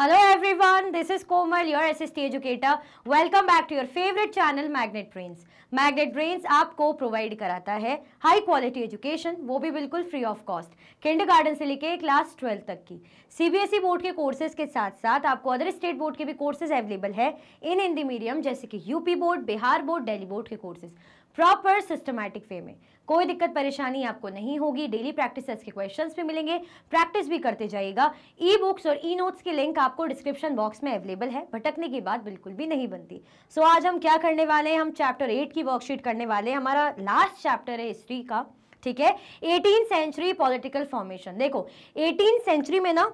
Hello everyone, this is Komal, your SST educator. Welcome back to your favorite channel Magnet Brains. Magnet Brains आपको provide कराता है high quality education, वो भी बिल्कुल free of cost, kindergarten से लेके class 12 तक की। सीबीएसई बोर्ड के कोर्सेज के साथ साथ आपको अदर स्टेट बोर्ड के भी कोर्सेज अवेलेबल है इन हिंदी मीडियम, जैसे कि UP board, Bihar board, Delhi board के कोर्सेज प्रॉपर सिस्टमैटिक वे में। कोई दिक्कत परेशानी आपको नहीं होगी। डेली प्रैक्टिस के क्वेश्चंस भी मिलेंगे, प्रैक्टिस भी करते जाइएगा। ई बुक्स और ई नोट्स की लिंक आपको डिस्क्रिप्शन बॉक्स में अवेलेबल है, भटकने की बात बिल्कुल भी नहीं बनती। सो आज हम क्या करने वाले हैं, हम चैप्टर 8 की वर्कशीट करने वाले हैं। हमारा लास्ट चैप्टर है हिस्ट्री का, ठीक है। 18th century political formation. देखो 18th सेंचुरी में ना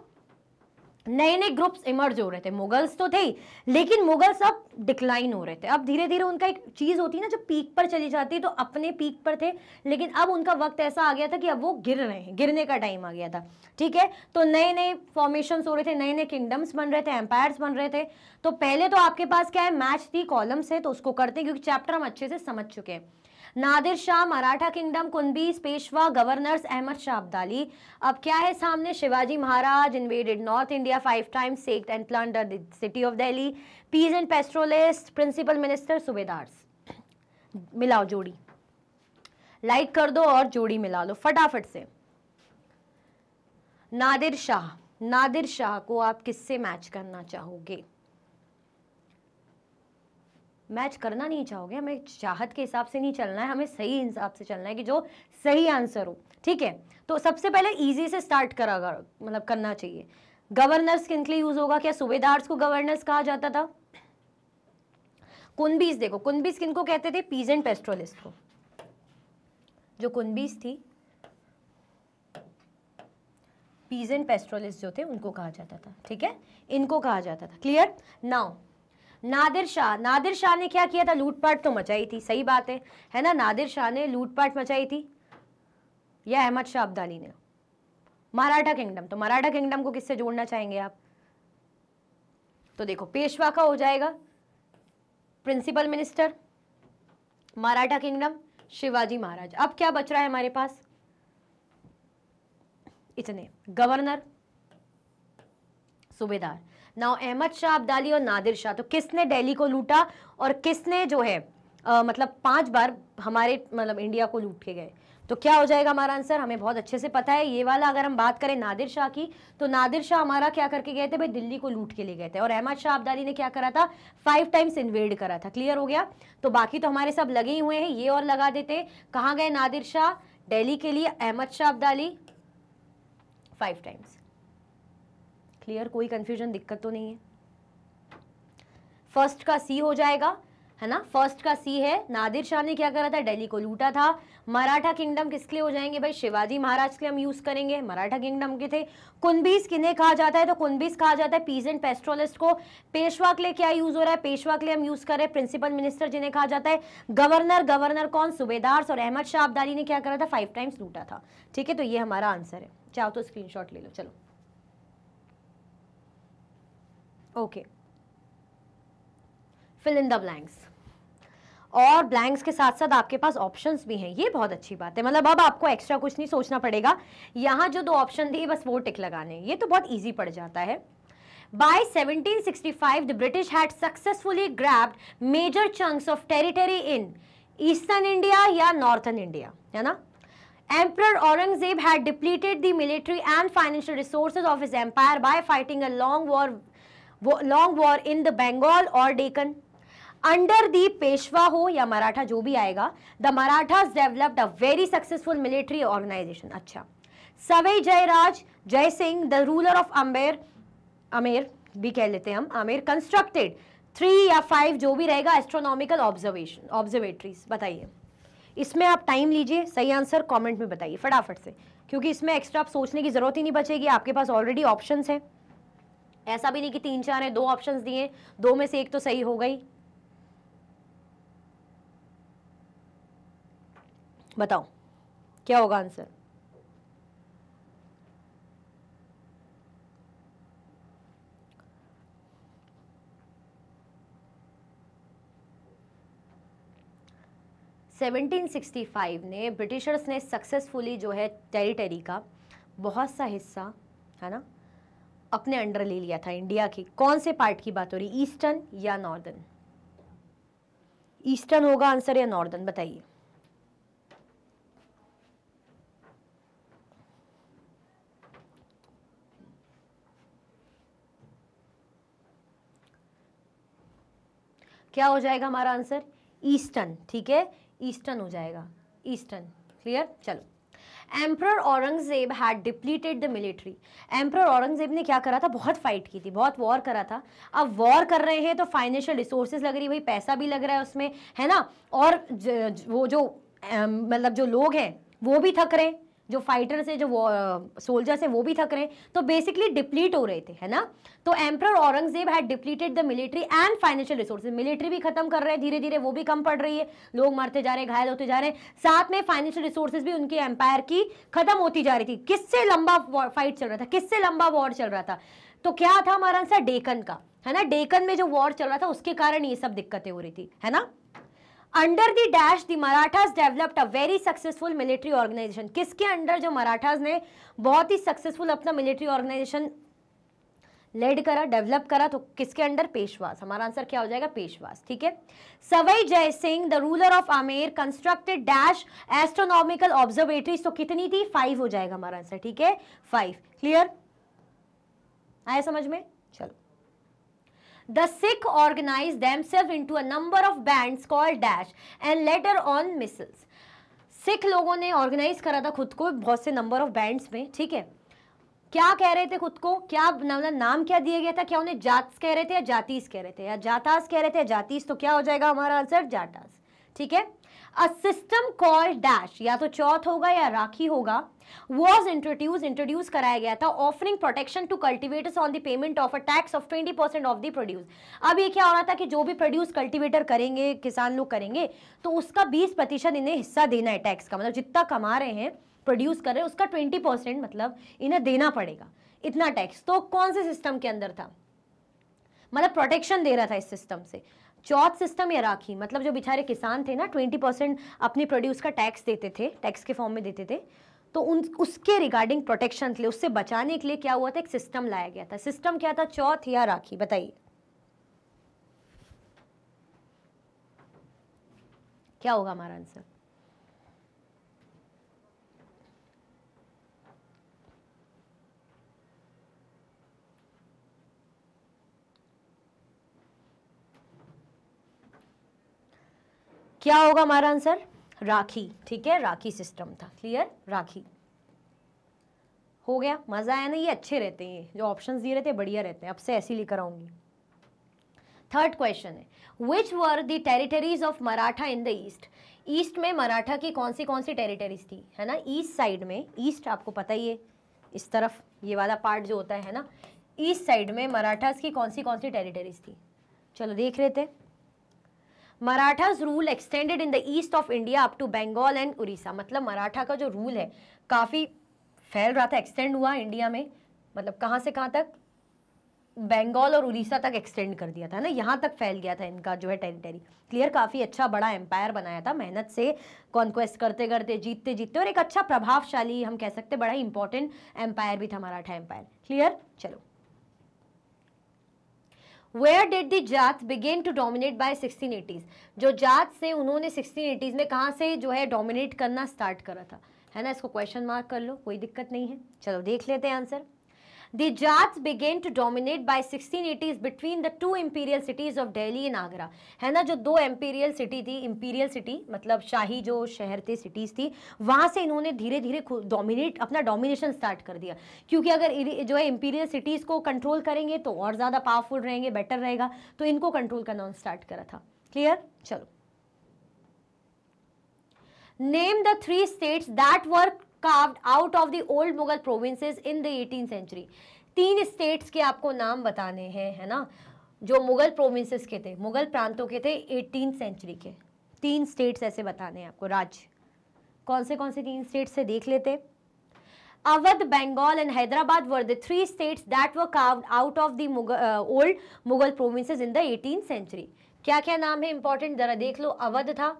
नए नए ग्रुप्स इमर्ज हो रहे थे। मुगल्स तो थे ही, लेकिन मुगल्स अब डिक्लाइन हो रहे थे। अब धीरे धीरे उनका एक चीज होती है ना, जब पीक पर चली जाती है, तो अपने पीक पर थे, लेकिन अब उनका वक्त ऐसा आ गया था कि अब वो गिर रहे हैं, गिरने का टाइम आ गया था, ठीक है। तो नए नए फॉर्मेशंस हो रहे थे, नए नए किंगडम्स बन रहे थे, एम्पायर्स बन रहे थे। तो पहले तो आपके पास क्या है, मैच थी कॉलम्स है, तो उसको करते हैं क्योंकि चैप्टर हम अच्छे से समझ चुके हैं। Nadir Shah, Maratha kingdom, Kunbis, Peshwa, governors, Ahmad Shah Abdali. अब क्या है सामने, Shivaji Maharaj invaded north India 5 times, sacked and plunder the city of Delhi, peasant pastoralist, principal minister, subedars. मिलाओ जोड़ी, लाइक कर दो और जोड़ी मिला लो फटाफट से। नादिर शाह, नादिर शाह को आप किससे मैच करना चाहोगे? मैच करना नहीं चाहोगे, हमें चाहत के हिसाब से नहीं चलना है, हमें सही हिसाब से चलना है कि जो सही आंसर हो, ठीक है। तो सबसे पहले इजी से स्टार्ट मतलब करना चाहिए। गवर्नर्स किन के लिए यूज होगा? क्या सूबेदार्स को गवर्नर्स कहा जाता था? कुनबीस, देखो कुनबीस किनको कहते थे? पीजेंट पेस्ट्रोलिस्ट को। जो कुनबीस थी, पीजेंट पेस्ट्रोलिस्ट जो थे, उनको कहा जाता था, ठीक है, इनको कहा जाता था। क्लियर? नाउ नादिर शाह, नादिर शाह ने क्या किया था? लूटपाट तो मचाई थी, सही बात है ना। नादिर शाह ने लूटपाट मचाई थी, या अहमद शाह अब्दाली ने? मराठा किंगडम, तो मराठा किंगडम को किससे जोड़ना चाहेंगे आप? तो देखो पेशवा का हो जाएगा principal minister, Maratha kingdom Shivaji Maharaj. अब क्या बच रहा है हमारे पास? इतने, गवर्नर, सूबेदार। नाउ अहमद शाह अब्दाली और नादिर शाह, तो किसने दिल्ली को लूटा और किसने जो है मतलब 5 बार हमारे मतलब इंडिया को लूट के गए? तो क्या हो जाएगा हमारा आंसर? हमें बहुत अच्छे से पता है ये वाला। अगर हम बात करें नादिर शाह की, तो नादिर शाह हमारा क्या करके गए थे भाई? दिल्ली को लूट के ले गए थे। और अहमद शाह अब्दाली ने क्या करा था? 5 times इन्वेड करा था। क्लियर हो गया? तो बाकी तो हमारे सब लगे ही हुए हैं, ये और लगा देते। कहाँ गए नादिर शाह? दिल्ली के लिए। अहमद शाह अब्दाली 5 times। क्लियर? कोई कंफ्यूजन, दिक्कत तो नहीं है? फर्स्ट का सी हो जाएगा, है ना। फर्स्ट का सी है, नादिर शाह ने क्या करा था? दिल्ली को लूटा था। मराठा किंगडम किसके लिए हो जाएंगे भाई? शिवाजी महाराज के लिए हम यूज करेंगे, मराठा किंगडम के थे। कुनबीस किन्हें कहा जाता है? तो कुनबीस कहा जाता है पीजेंट पेस्ट्रोलिस्ट को। पेशवा के लिए क्या यूज हो रहा है? पेशवा के लिए हम यूज कर रहे हैं प्रिंसिपल मिनिस्टर, जिन्हें कहा जाता है गवर्नर। गवर्नर कौन? सूबेदार। और अहमद शाह अब्दाली ने क्या करा था? 5 times लूटा था, ठीक है। तो ये हमारा आंसर है। चाहो तो स्क्रीनशॉट ले लो। चलो okay, fill in the blanks. और ब्लैंक्स के साथ साथ आपके पास ऑप्शंस भी हैं, ये बहुत अच्छी बात है। मतलब अब आपको एक्स्ट्रा कुछ नहीं सोचना पड़ेगा। यहाँ जो 2 ऑप्शन दिए बस वो टिक लगाने, ये तो बहुत इजी पड़ जाता है। By 1765, the British had successfully grabbed major chunks of territory in Eastern India या Northern India, है ना। Emperor Aurangzeb had depleted the military and financial resources of his empire by fighting a long war in the Bengal or Deccan. Under the Peshwa हो या मराठा, जो भी आएगा, the Marathas developed a very successful military organization. अच्छा, सवई जयराज जय Singh, the ruler of Amer भी कह लेते हैं हम, आमेर, कंस्ट्रक्टेड 3 या 5 जो भी रहेगा एस्ट्रोनॉमिकल ऑब्जर्वेटरीज। बताइए, इसमें आप टाइम लीजिए, सही आंसर कमेंट में बताइए फटाफट से, क्योंकि इसमें एक्स्ट्रा आप सोचने की जरूरत ही नहीं बचेगी। आपके पास ऑलरेडी ऑप्शंस हैं, ऐसा भी नहीं कि 3 4 है, 2 ऑप्शंस दिए, 2 में से एक तो सही हो गई। बताओ क्या होगा आंसर? सेवनटीन 1765 ने ब्रिटिशर्स ने सक्सेसफुली जो है टेरिटरी का बहुत सा हिस्सा, है ना, अपने अंडर ले लिया था इंडिया की, कौन से पार्ट की बात हो रही, ईस्टर्न या नॉर्दर्न? ईस्टर्न होगा आंसर या नॉर्दर्न, बताइए। क्या हो जाएगा हमारा आंसर, ईस्टर्न, ठीक है, ईस्टर्न हो जाएगा, ईस्टर्न। क्लियर, चलो। Emperor Aurangzeb had depleted the military. Emperor Aurangzeb ने क्या करा था, बहुत फाइट की थी, बहुत वॉर करा था। अब वॉर कर रहे हैं तो फाइनेंशियल रिसोर्सेज लग रही, भाई पैसा भी लग रहा है उसमें, है ना, और वो जो मतलब जो लोग हैं वो भी थक रहे हैं, जो फाइटर्स है, जो सोल्जर्स है वो भी थक रहे हैं, तो बेसिकली डिप्लीट हो रहे थे, है ना। तो emperor Aurangzeb had depleted the military and financial resources, military भी खत्म कर रहे हैं धीरे धीरे, वो भी कम पड़ रही है, लोग मरते जा रहे हैं, घायल होते जा रहे हैं, साथ में फाइनेंशियल रिसोर्सेज भी उनके एम्पायर की खत्म होती जा रही थी। किससे लंबा फाइट चल रहा था, किससे लंबा वॉर चल रहा था, तो क्या था हमारा आंसर, डेक्कन का, है ना। डेक्कन में जो वॉर चल रहा था उसके कारण ये सब दिक्कतें हो रही थी, है ना। Under the dash the Marathas developed a very successful military organisation. किसके अंडर जो मराठास ने बहुत ही सक्सेसफुल अपना मिलिट्री ऑर्गेनाइजेशन लेड करा, डेवलप करा, तो किसके अंडर, पेशवास। हमारा आंसर क्या हो जाएगा, पेशवास, ठीक है। Sawai Jai Singh the ruler of Amer constructed dash astronomical observatories, तो कितनी थी, 5 हो जाएगा हमारा आंसर, ठीक है, 5। क्लियर, आया समझ में, चलो। The Sikh organized themselves into a number of bands called dash and later on missiles. Sikh लोगों ने ऑर्गेनाइज करा था खुद को बहुत से नंबर ऑफ बैंड्स में, ठीक है। क्या कह रहे थे खुद को, क्या नाम क्या दिया गया था, क्या उन्हें जाट्स कह रहे थे या जातीस कह रहे थे, या जातास कह रहे थे या जातीस, तो क्या हो जाएगा हमारा आंसर, जाटास, ठीक है। अ सिस्टम कॉल्ड डैश, या तो चौथ होगा या राखी होगा, was इंट्रोड्यूस कराया गया था, offering protection to cultivators on the payment of a tax of 20% of the produce. अब ये क्या हो रहा था कि जो भी प्रोड्यूस कल्टिवेटर करेंगे, किसान लोग करेंगे, तो उसका 20% इन्हें हिस्सा देना है टैक्स का, मतलब जितना कमा रहे हैं, प्रोड्यूस कर रहे हैं, उसका 20% मतलब इन्हें देना पड़ेगा, इतना टैक्स। तो कौन से सिस्टम के अंदर था, मतलब प्रोटेक्शन दे रहा था इस सिस्टम से, चौथ सिस्टम या राखी, मतलब जो बेचारे किसान थे ना 20% अपने प्रोड्यूस का टैक्स देते थे, टैक्स के फॉर्म में देते थे, तो उसके रिगार्डिंग प्रोटेक्शन के लिए, उससे बचाने के लिए क्या हुआ था, एक सिस्टम लाया गया था। सिस्टम क्या था, चौथ या राखी, बताइए क्या होगा हमारा आंसर। क्या होगा हमारा आंसर, राखी, ठीक है, राखी सिस्टम था। क्लियर, राखी हो गया, मजा आया ना, ये अच्छे रहते हैं, जो ऑप्शंस दिए रहते हैं बढ़िया रहते हैं, अब से ऐसे लेकर आऊंगी। थर्ड क्वेश्चन है, which were the territories of Maratha in the east. East में मराठा की कौन सी टेरिटरीज थी, है ना। ईस्ट साइड में, ईस्ट आपको पता ही है, इस तरफ ये वाला पार्ट जो होता है ना, ईस्ट साइड में मराठास की कौन सी टेरिटरीज थी, चलो देख लेते हैं। Marathas rule extended in the east of India up to Bengal and Orissa, मतलब मराठा का जो रूल है काफ़ी फैल रहा था, एक्सटेंड हुआ इंडिया में, मतलब कहाँ से कहाँ तक, बंगाल और उड़ीसा तक एक्सटेंड कर दिया था ना, यहाँ तक फैल गया था इनका जो है टेरिटरी। क्लियर, काफ़ी अच्छा बड़ा एम्पायर बनाया था, मेहनत से कॉन्क्वेस्ट करते करते, जीतते जीतते, और एक अच्छा प्रभावशाली, हम कह सकते बड़ा इंपॉर्टेंट एम्पायर भी था मराठा एम्पायर। क्लियर, चलो। Where did the Jat begin to dominate by 1680s? जो जाट से उन्होंने 1680s में कहाँ से जो है डोमिनेट करना स्टार्ट करा था, है ना, इसको क्वेश्चन मार्क कर लो, कोई दिक्कत नहीं है। चलो देख लेते हैं answer. The Jats began to dominate by 1680s between the two imperial cities of Delhi and Agra, है ना, जो दो imperial city थी, imperial city मतलब शाही जो शहर थे, cities थी, वहाँ से इन्होंने धीरे धीरे डोमिनेट, अपना डोमिनेशन स्टार्ट कर दिया, क्योंकि अगर जो है imperial cities को कंट्रोल करेंगे तो और ज़्यादा पावरफुल रहेंगे, बेटर रहेगा, तो इनको कंट्रोल करना स्टार्ट करा था। क्लियर, चलो। Name the 3 states that were carved out of the old Mughal provinces in the 18th century. 3 states के आपको नाम बताने हैं, है ना, जो मुगल प्रोविंसेस के थे, मुगल प्रांतों के थे 18th सेंचुरी के। 3 स्टेट्स ऐसे बताने हैं आपको, राज्य कौन से 3 स्टेट्स से देख लेते। Awadh, Bengal and Hyderabad were the 3 states that were carved out of the old Mughal provinces in the 18th century. क्या क्या नाम है इंपॉर्टेंट, जरा देख लो। अवध था,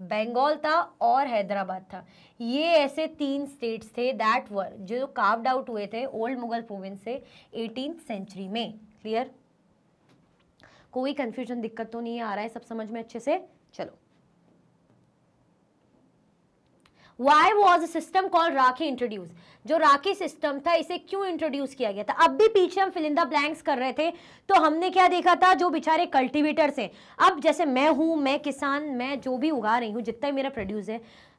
बंगाल था और हैदराबाद था। ये ऐसे 3 स्टेट्स थे दैट वर जो कार्व्ड आउट हुए थे ओल्ड मुगल प्रोविंस से 18th सेंचुरी में। क्लियर? कोई कंफ्यूजन दिक्कत तो नहीं आ रहा है, सब समझ में अच्छे से? चलो, Why was a system called rakhi introduce? जो राखी सिस्टम था इसे क्यों इंट्रोड्यूस किया गया था? अब भी पीछे हम फिल इन द ब्लैंक्स कर रहे थे तो हमने क्या देखा था, जो बेचारे कल्टीवेटर्स हैं, अब जैसे मैं हूं, मैं किसान, मैं जो भी उगा रही हूं, जितना मेरा प्रोड्यूस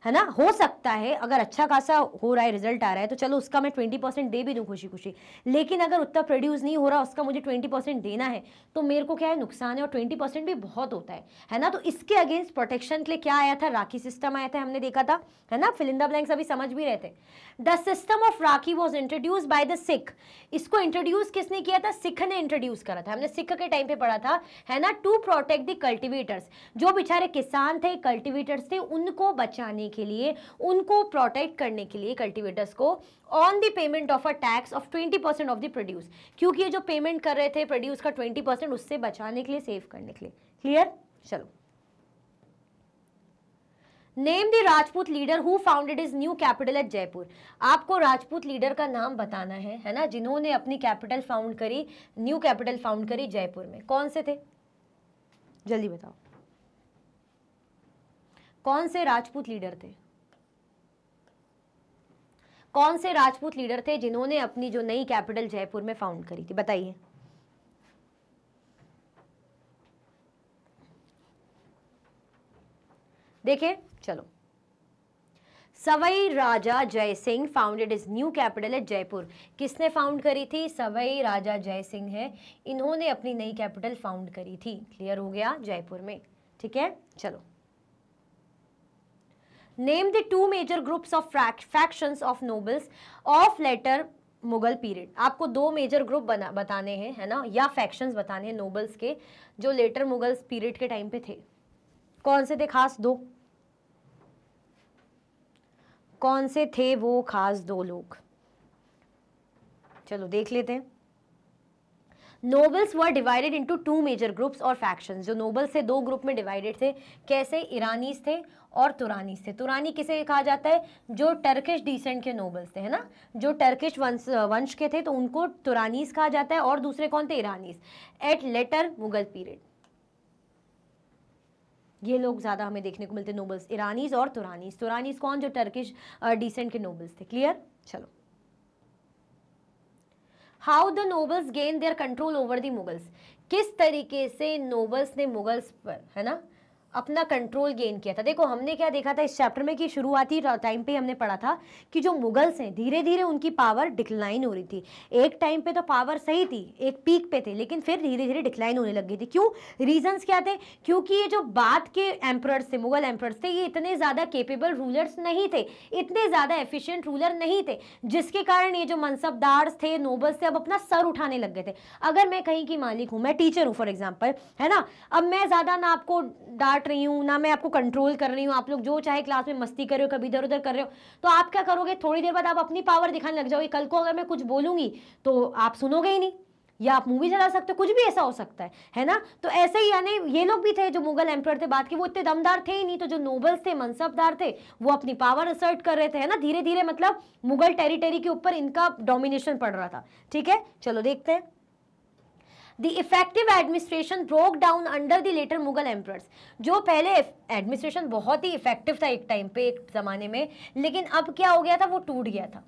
है ना, हो सकता है अगर अच्छा खासा हो रहा है, रिजल्ट आ रहा है तो चलो उसका मैं 20% दे भी दूं खुशी खुशी, लेकिन अगर उतना प्रोड्यूस नहीं हो रहा, उसका मुझे 20% देना है तो मेरे को क्या है, नुकसान है, और 20% भी बहुत होता है ना। तो इसके अगेंस्ट प्रोटेक्शन के लिए क्या आया था, राखी सिस्टम आया था, हमने देखा था, है ना। फिल इन द ब्लैंक्स अभी समझ भी रहे थे। The system of rakhi was introduce by the Sikh. इसको इंट्रोड्यूस किसने किया था? सिख ने इंट्रोड्यूस करा था, हमने सिख के टाइम पे पढ़ा था, है ना। टू प्रोटेक्ट द कल्टिवेटर्स, जो बेचारे किसान थे, कल्टिवेटर्स थे, उनको बचाने के लिए, उनको प्रोटेक्ट करने के लिए कल्टिवेटर्स को, on the payment of a tax of 20% of the produce, क्योंकि ये जो पेमेंट कर रहे थे प्रोड्यूस का 20%, उससे बचाने के लिए, सेव करने के लिए। क्लियर? चलो, name the Rajput leader who founded his new capital eight Jaipur. आपको राजपूत लीडर का नाम बताना है ना, जिन्होंने अपनी कैपिटल फाउंड करी, न्यू कैपिटल फाउंड करी जयपुर में। कौन से थे, जल्दी बताओ, कौन से राजपूत लीडर थे? कौन से राजपूत लीडर थे जिन्होंने अपनी जो नई कैपिटल जयपुर में फाउंड करी थी, बताइए। देखिए, चलो, सवाई राजा जय Singh founded is new capital eight Jaipur. किसने फाउंड करी थी? सवाई राजा जय सिंह है, इन्होंने अपनी नई कैपिटल फाउंड करी थी। क्लियर हो गया? जयपुर में। ठीक है, चलो, name the 2 major groups of factions of nobles of later Mughal period. आपको 2 मेजर ग्रुप बताने हैं, है ना, या फैक्शंस बताने हैं नोबल्स के, जो लेटर मुगल्स पीरियड के टाइम पे थे। कौन से थे खास 2? कौन से थे वो खास 2 लोग? चलो देख लेते हैं। Nobles were divided into 2 major groups और फैक्शंस। जो नोबल्स थे 2 ग्रुप में डिवाइडेड थे। कैसे? ईरानीज थे और तुरानीज थे। तुरानी किसे कहा जाता है? जो टर्किश डिसेंट के नोबल्स थे, है ना, जो टर्किश वंश के थे, तो उनको तुरानीज कहा जाता है। और दूसरे कौन थे? ईरानीज। एट लेटर मुगल पीरियड ये लोग ज्यादा हमें देखने को मिलते, नोबल्स, ईरानीज और तुरानीज। तुरानीज कौन? जो टर्किश डिसेंट के नोबल्स थे। क्लियर? चलो, how the nobles gain there control over the Mughals. किस तरीके से नोबल्स ने मुगल्स पर, है ना, अपना कंट्रोल गेन किया था। देखो हमने क्या देखा था इस चैप्टर में कि शुरुआती टाइम पे हमने पढ़ा था कि जो मुगल्स हैं धीरे धीरे उनकी पावर डिक्लाइन हो रही थी। एक टाइम पे तो पावर सही थी, एक पीक पे थे, लेकिन फिर धीरे धीरे डिक्लाइन होने लग गई थी। क्यों? रीजंस क्या थे? क्योंकि ये जो बाद के एम्परर्स थे, मुगल एम्परर्स थे, ये इतने ज़्यादा केपेबल रूलर्स नहीं थे, इतने ज़्यादा एफिशिएंट रूलर नहीं थे, जिसके कारण ये जो मनसबदार थे, नोबल्स थे, अब अपना सर उठाने लग गए थे। अगर मैं कहीं की मालिक हूँ, मैं टीचर हूँ फॉर एग्जाम्पल, है ना, अब मैं ज़्यादा ना आपको डांट रही हूँ ना मैं आपको कंट्रोल कर रही हूँ, आप लोग जो चाहे क्लास में मस्ती कर रहे हो, कभी इधर उधर कर रहे हो, तो आप क्या करोगे? थोड़ी देर बाद आप अपनी पावर दिखाने लग जाओगे। कल को अगर मैं कुछ बोलूंगी तो आप सुनोगे ही नहीं, या आप मूवी चला सकते हो, कुछ भी ऐसा हो सकता है ना। तो ऐसे ही यानी ये लोग भी थे जो मुगल एम्परर थे बाद के, वो इतने दमदार थे ही नहीं। तो जो नोबल्स थे, मनसबदार थे, वो अपनी पावर असर्ट कर रहे थे, है ना, धीरे धीरे, मतलब मुगल टेरिटरी के ऊपर इनका डोमिनेशन पड़ रहा था। ठीक है, चलो देखते हैं। The effective administration broke down under the later Mughal emperors। जो पहले एडमिनिस्ट्रेशन बहुत ही इफेक्टिव था एक टाइम पे, एक जमाने में, लेकिन अब क्या हो गया था? वो टूट गया था।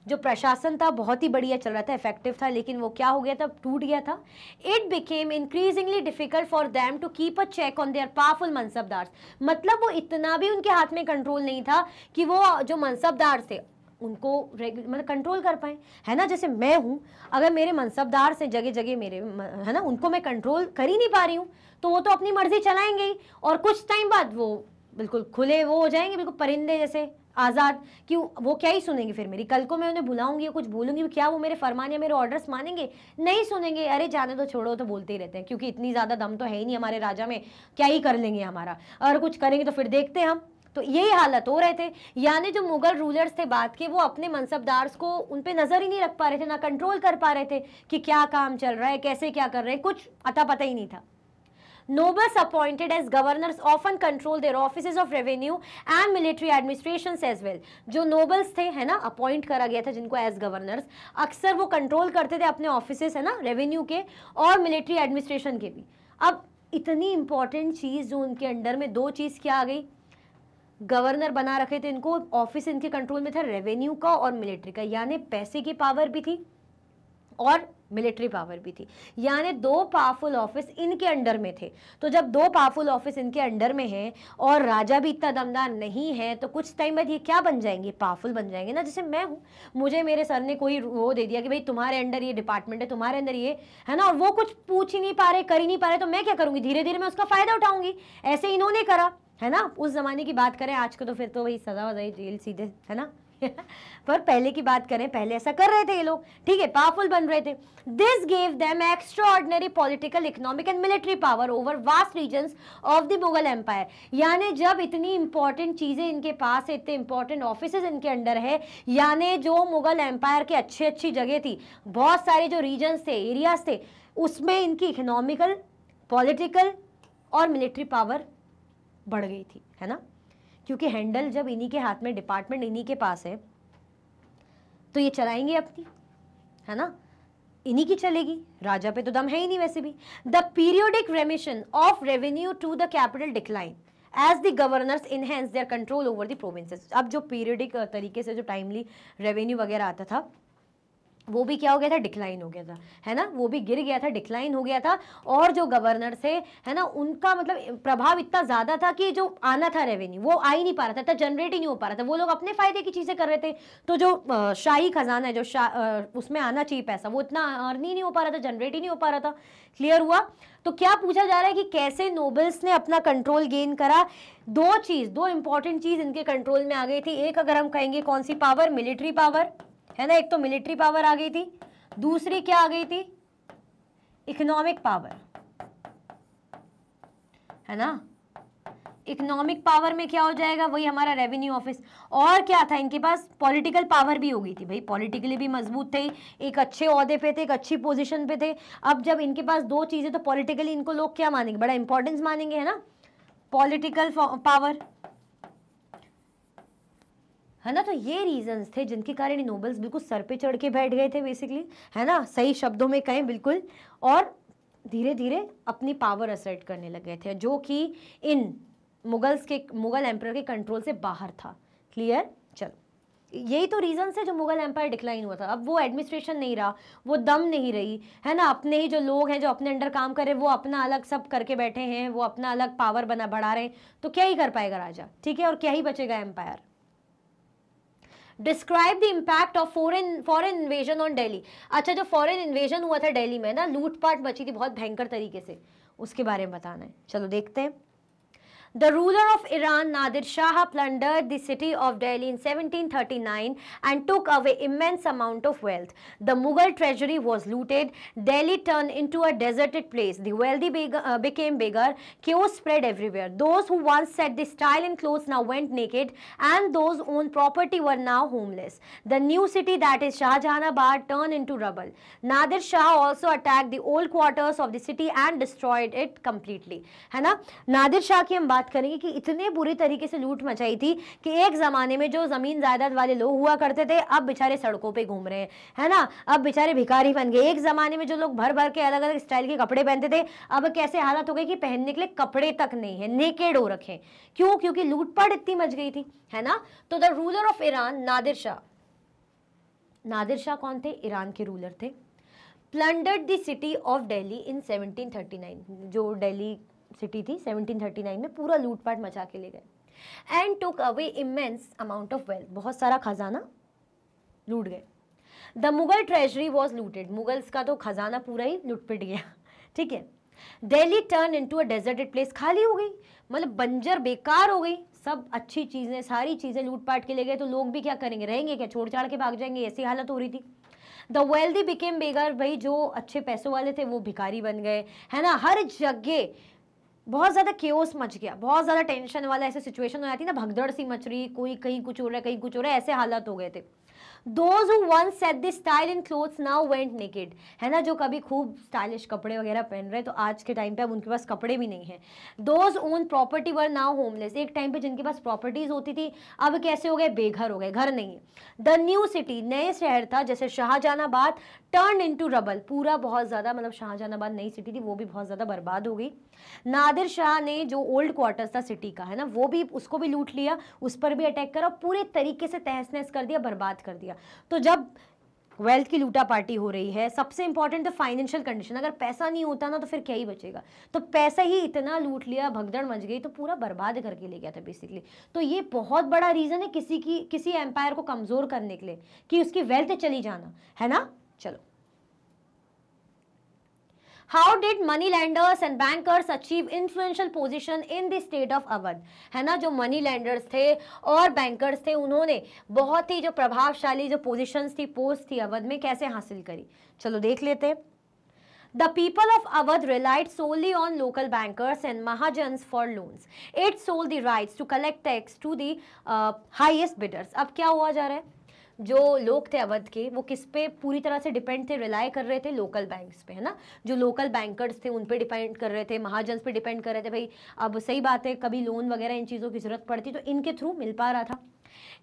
जो प्रशासन था बहुत ही बढ़िया चल रहा था, इफेक्टिव था, लेकिन वो क्या हो गया था? टूट गया था। It became increasingly difficult for them to keep a check on their powerful mansabdar. मतलब वो इतना भी उनके हाथ में कंट्रोल नहीं था कि वो जो मनसबदार थे उनको मतलब कंट्रोल कर पाए, है ना। जैसे मैं हूँ, अगर मेरे मनसबदार से जगह जगह मेरे, है ना, उनको मैं कंट्रोल कर ही नहीं पा रही हूँ, तो वो तो अपनी मर्जी चलाएंगे ही, और कुछ टाइम बाद वो बिल्कुल खुले वो हो जाएंगे, बिल्कुल परिंदे जैसे आज़ाद। कि वो क्या ही सुनेंगे फिर मेरी? कल को मैं उन्हें बुलाऊंगी या कुछ बोलूंगी, क्या वो मेरे फरमान या मेरे ऑर्डर्स मानेंगे? नहीं सुनेंगे। अरे जाने दो, छोड़ो, तो बोलते ही रहते हैं, क्योंकि इतनी ज़्यादा दम तो है ही नहीं हमारे राजा में, क्या ही कर लेंगे हमारा, और कुछ करेंगे तो फिर देखते हैं हम। तो यही हालत हो रहे थे। यानी जो मुगल रूलर्स थे बाद के, वो अपने मनसबदार्स को उन पे नजर ही नहीं रख पा रहे थे, ना कंट्रोल कर पा रहे थे कि क्या काम चल रहा है, कैसे क्या कर रहे हैं, कुछ अता पता ही नहीं था। Nobles appointed as governors often control their offices of revenue and military administrations as well. जो nobles थे है ना, अपॉइंट करा गया था जिनको एज गवर्नर्स, अक्सर वो कंट्रोल करते थे अपने ऑफिसेस है ना, रेवेन्यू के और मिलिट्री एडमिनिस्ट्रेशन के भी. अब इतनी इंपॉर्टेंट चीज जो उनके अंडर में, दो चीज क्या आ गई, गवर्नर बना रखे थे इनको, ऑफिस इनके कंट्रोल में था रेवेन्यू का और मिलिट्री का, यानी पैसे की पावर भी थी और मिलिट्री पावर भी थी, यानी दो पावरफुल ऑफिस इनके अंडर में थे. तो जब दो पावरफुल ऑफिस इनके अंडर में है और राजा भी इतना दमदार नहीं है, तो कुछ टाइम बाद ये क्या बन जाएंगे, पावरफुल बन जाएंगे ना. जैसे मैं हूँ, मुझे मेरे सर ने कोई वो दे दिया कि भाई तुम्हारे अंडर ये डिपार्टमेंट है, तुम्हारे अंदर ये है ना, और वो कुछ पूछ ही नहीं पा रहे, कर ही नहीं पा रहे, तो मैं क्या करूंगी, धीरे धीरे मैं उसका फायदा उठाऊंगी. ऐसे इन्होंने करा है ना. उस जमाने की बात करें, आज को तो फिर तो वही सजा वजाई, जेल सीधे है ना. पर पहले की बात करें, पहले ऐसा कर रहे थे ये लोग, ठीक है, पावरफुल बन रहे थे. This gave them extraordinary political, economic and military power over vast regions of the Mughal empire. यानी जब इतनी इंपॉर्टेंट चीजें इनके पास है, इतने इंपॉर्टेंट ऑफिसेज इनके अंडर है, यानी जो मुगल एम्पायर की अच्छी अच्छी जगह थी, बहुत सारे जो रीजन्स थे, एरियाज थे, उसमें इनकी इकोनॉमिकल, पॉलिटिकल और मिलिट्री पावर बढ़ गई थी है ना. क्योंकि हैंडल जब इन्हीं के हाथ में, डिपार्टमेंट इन्हीं के पास है, तो ये चलाएंगे अपनी है ना, इन्हीं की चलेगी, राजा पे तो दम है ही नहीं वैसे भी. The periodic remission of revenue to the capital decline as the governors enhance their control over the provinces. अब जो पीरियोडिक तरीके से जो टाइमली रेवेन्यू वगैरह आता था, वो भी क्या हो गया था, डिक्लाइन हो गया था है ना, वो भी गिर गया था, डिक्लाइन हो गया था. और जो गवर्नर थे है ना, उनका मतलब प्रभाव इतना ज्यादा था कि जो आना था रेवेन्यू वो आ ही नहीं पा रहा था, जनरेट ही नहीं हो पा रहा था. वो लोग अपने फायदे की चीजें कर रहे थे, तो जो शाही खजाना है, जो उसमें आना चाहिए पैसा, वो इतना अर्न ही नहीं हो पा रहा था, जनरेट ही नहीं हो पा रहा था. क्लियर हुआ. तो क्या पूछा जा रहा है कि कैसे नोबल्स ने अपना कंट्रोल गेन करा. दो इंपॉर्टेंट चीज इनके कंट्रोल में आ गई थी. एक अगर हम कहेंगे कौन सी पावर, मिलिट्री पावर है ना, एक तो मिलिट्री पावर आ गई थी, दूसरी क्या आ गई थी, इकोनॉमिक पावर है ना. इकोनॉमिक पावर में क्या हो जाएगा, वही हमारा रेवेन्यू ऑफिस. और क्या था इनके पास, पॉलिटिकल पावर भी हो गई थी भाई, पॉलिटिकली भी मजबूत थे, एक अच्छे ओहदे पे थे, एक अच्छी पोजीशन पे थे. अब जब इनके पास दो चीजें, तो पॉलिटिकली इनको लोग क्या मानेंगे, बड़ा इंपॉर्टेंस मानेंगे है ना, पॉलिटिकल पावर है ना. तो ये रीजंस थे जिनके कारण नोबल्स बिल्कुल सर पे चढ़ के बैठ गए थे बेसिकली है ना, सही शब्दों में कहें बिल्कुल, और धीरे धीरे अपनी पावर असर्ट करने लग गए थे, जो कि इन मुगल एम्पायर के कंट्रोल से बाहर था. क्लियर. चलो, यही तो रीजन है जो मुगल एम्पायर डिक्लाइन हुआ था. अब वो एडमिनिस्ट्रेशन नहीं रहा, वो दम नहीं रही है ना, अपने ही जो लोग हैं जो अपने अंडर काम कर रहे हैं, वो अपना अलग सब करके बैठे हैं, वो अपना अलग पावर बढ़ा रहे हैं, तो क्या ही कर पाएगा राजा, ठीक है, और क्या ही बचेगा empire. Describe the impact of foreign invasion on Delhi. अच्छा, जो फॉरेन इन्वेजन हुआ था दिल्ली में ना, लूटपाट मची थी बहुत भयंकर तरीके से, उसके बारे में बताना है. चलो देखते हैं. The ruler of Iran, Nadir Shah, plundered the city of Delhi in 1739 and took away immense amount of wealth. The Mughal treasury was looted. Delhi turned into a deserted place. The wealthy became beggar. Chaos spread everywhere. Those who once set the style in clothes now went naked, and those who owned property were now homeless. The new city, that is Shahjahanabad, turned into rubble. Nadir Shah also attacked the old quarters of the city and destroyed it completely. है ना, नादिर शाह की हम बात करेंगे कि इतने बुरी तरीके से लूट मचाई थी कि एक जमाने में जो जमीन जायदाद वाले लोग हुआ करते थे, अब बेचारे सड़कों पे घूम रहे हैं है ना, अब बेचारे भिखारी बन गए. एक जमाने में जो लोग भर भर के अलग अलग स्टाइल के कपड़े पहनते थे, अब कैसे हालत हो गई कि पहनने के लिए कपड़े तक नहीं है, नेकेड हो रखे. क्यों? क्योंकि लूटपाट इतनी मच गई थी है ना. तो the ruler of Iran, Nadir Shah. Nadir Shah कौन थे? ईरान के रूलर थे. Plundered the city of Delhi in 1739. जो दिल्ली सिटी थी 1739 में पूरा लूटपाट मचा के ले गए. And took away immense amount of wealth. बहुत सारा खजाना लूट गए. The Mughal treasury was looted. Mughals का तो खजाना पूरा ही लूटपिट गया. ठीक है. Delhi turn into a deserted place. खाली हो गई, मतलब बंजर, बेकार हो गई. सब अच्छी चीजें, सारी चीजें लूटपाट के ले गए, तो लोग भी क्या करेंगे, रहेंगे क्या, छोड़ छाड़ के भाग जाएंगे, ऐसी हालत हो रही थी. द वेल्दी बिकेम बेगर. भाई जो अच्छे पैसों वाले थे वो भिखारी बन गए है ना. हर जगह बहुत ज्यादा केओस मच गया, बहुत ज्यादा टेंशन वाला ऐसे सिचुएशन हो जाती ना, भगदड़ सी मच रही, कोई कहीं कुछ हो रहा है, कहीं कुछ हो रहा है, ऐसे हालात हो गए थे. Those who once set the style in clothes now went naked, है ना, जो कभी खूब स्टाइलिश कपड़े वगैरह पहन रहे तो आज के टाइम पे अब उनके पास कपड़े भी नहीं है। Those own property were now homeless, एक टाइम पे जिनके पास प्रॉपर्टीज होती थी अब कैसे हो गए, बेघर हो गए, घर नहीं है। The new city, नए शहर था जैसे शाहजहानाबाद, turned into rubble, पूरा बहुत ज्यादा मतलब शाहजहानाबाद नई सिटी थी वो भी बहुत ज्यादा बर्बाद हो गई। नादिर शाह ने जो ओल्ड क्वार्टर्स था सिटी का, है ना, वो भी उसको भी लूट लिया, उस पर भी अटैक करा, पूरे तरीके से तहस नहस कर दिया, बर्बाद कर दिया। तो जब वेल्थ की लूटा पार्टी हो रही है, सबसे इंपॉर्टेंट तो फाइनेंशियल कंडीशन, अगर पैसा नहीं होता ना तो फिर क्या ही बचेगा। तो पैसा ही इतना लूट लिया, भगदड़ मच गई, तो पूरा बर्बाद करके ले गया था बेसिकली। तो ये बहुत बड़ा रीजन है किसी एम्पायर को कमजोर करने के लिए कि उसकी वेल्थ चली जाना, है ना। चलो, How did money lenders and bankers achieve influential position in the state of Awadh, है ना, जो मनी लैंडर्स थे और बैंकर्स थे उन्होंने बहुत ही जो प्रभावशाली जो पोजीशंस थी, पोस्ट थी अवध में, कैसे हासिल करी। चलो देख लेते हैं। The people of Awadh relied solely on local bankers and Mahajans for loans. It sold the rights to collect tax to the highest bidders. अब क्या हुआ जा रहा है, जो लोग थे अवध के वो किस पे पूरी तरह से डिपेंड थे, रिलाई कर रहे थे लोकल बैंक्स पे, है ना। जो लोकल बैंकर्स थे उन पे डिपेंड कर रहे थे, महाजन्स पे डिपेंड कर रहे थे। भाई अब सही बात है, कभी लोन वगैरह इन चीज़ों की जरूरत पड़ती तो इनके थ्रू मिल पा रहा था।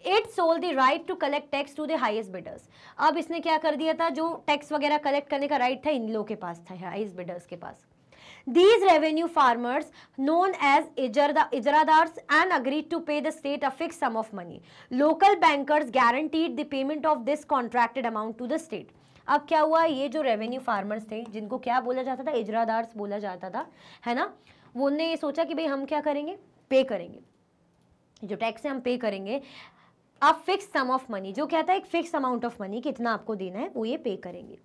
It sold the right to collect tax to the highest bidders. अब इसने क्या कर दिया था, जो टैक्स वगैरह कलेक्ट करने का राइट था इन लोगों के पास था, हाईएस्ट बिडर्स के पास। These revenue farmers, known as ijradars, and agreed to pay the state a fixed sum of money. Local bankers guaranteed the payment of this contracted amount to the state. अब क्या हुआ, ये जो revenue farmers थे जिनको क्या बोला जाता था, इजरादार्स बोला जाता था, है ना, वो ने सोचा कि भाई हम क्या करेंगे, पे करेंगे, जो टैक्स है हम पे करेंगे, आप फिक्स सम ऑफ मनी, जो कहता है एक फिक्स अमाउंट ऑफ मनी कितना आपको देना है वो ये पे करेंगे।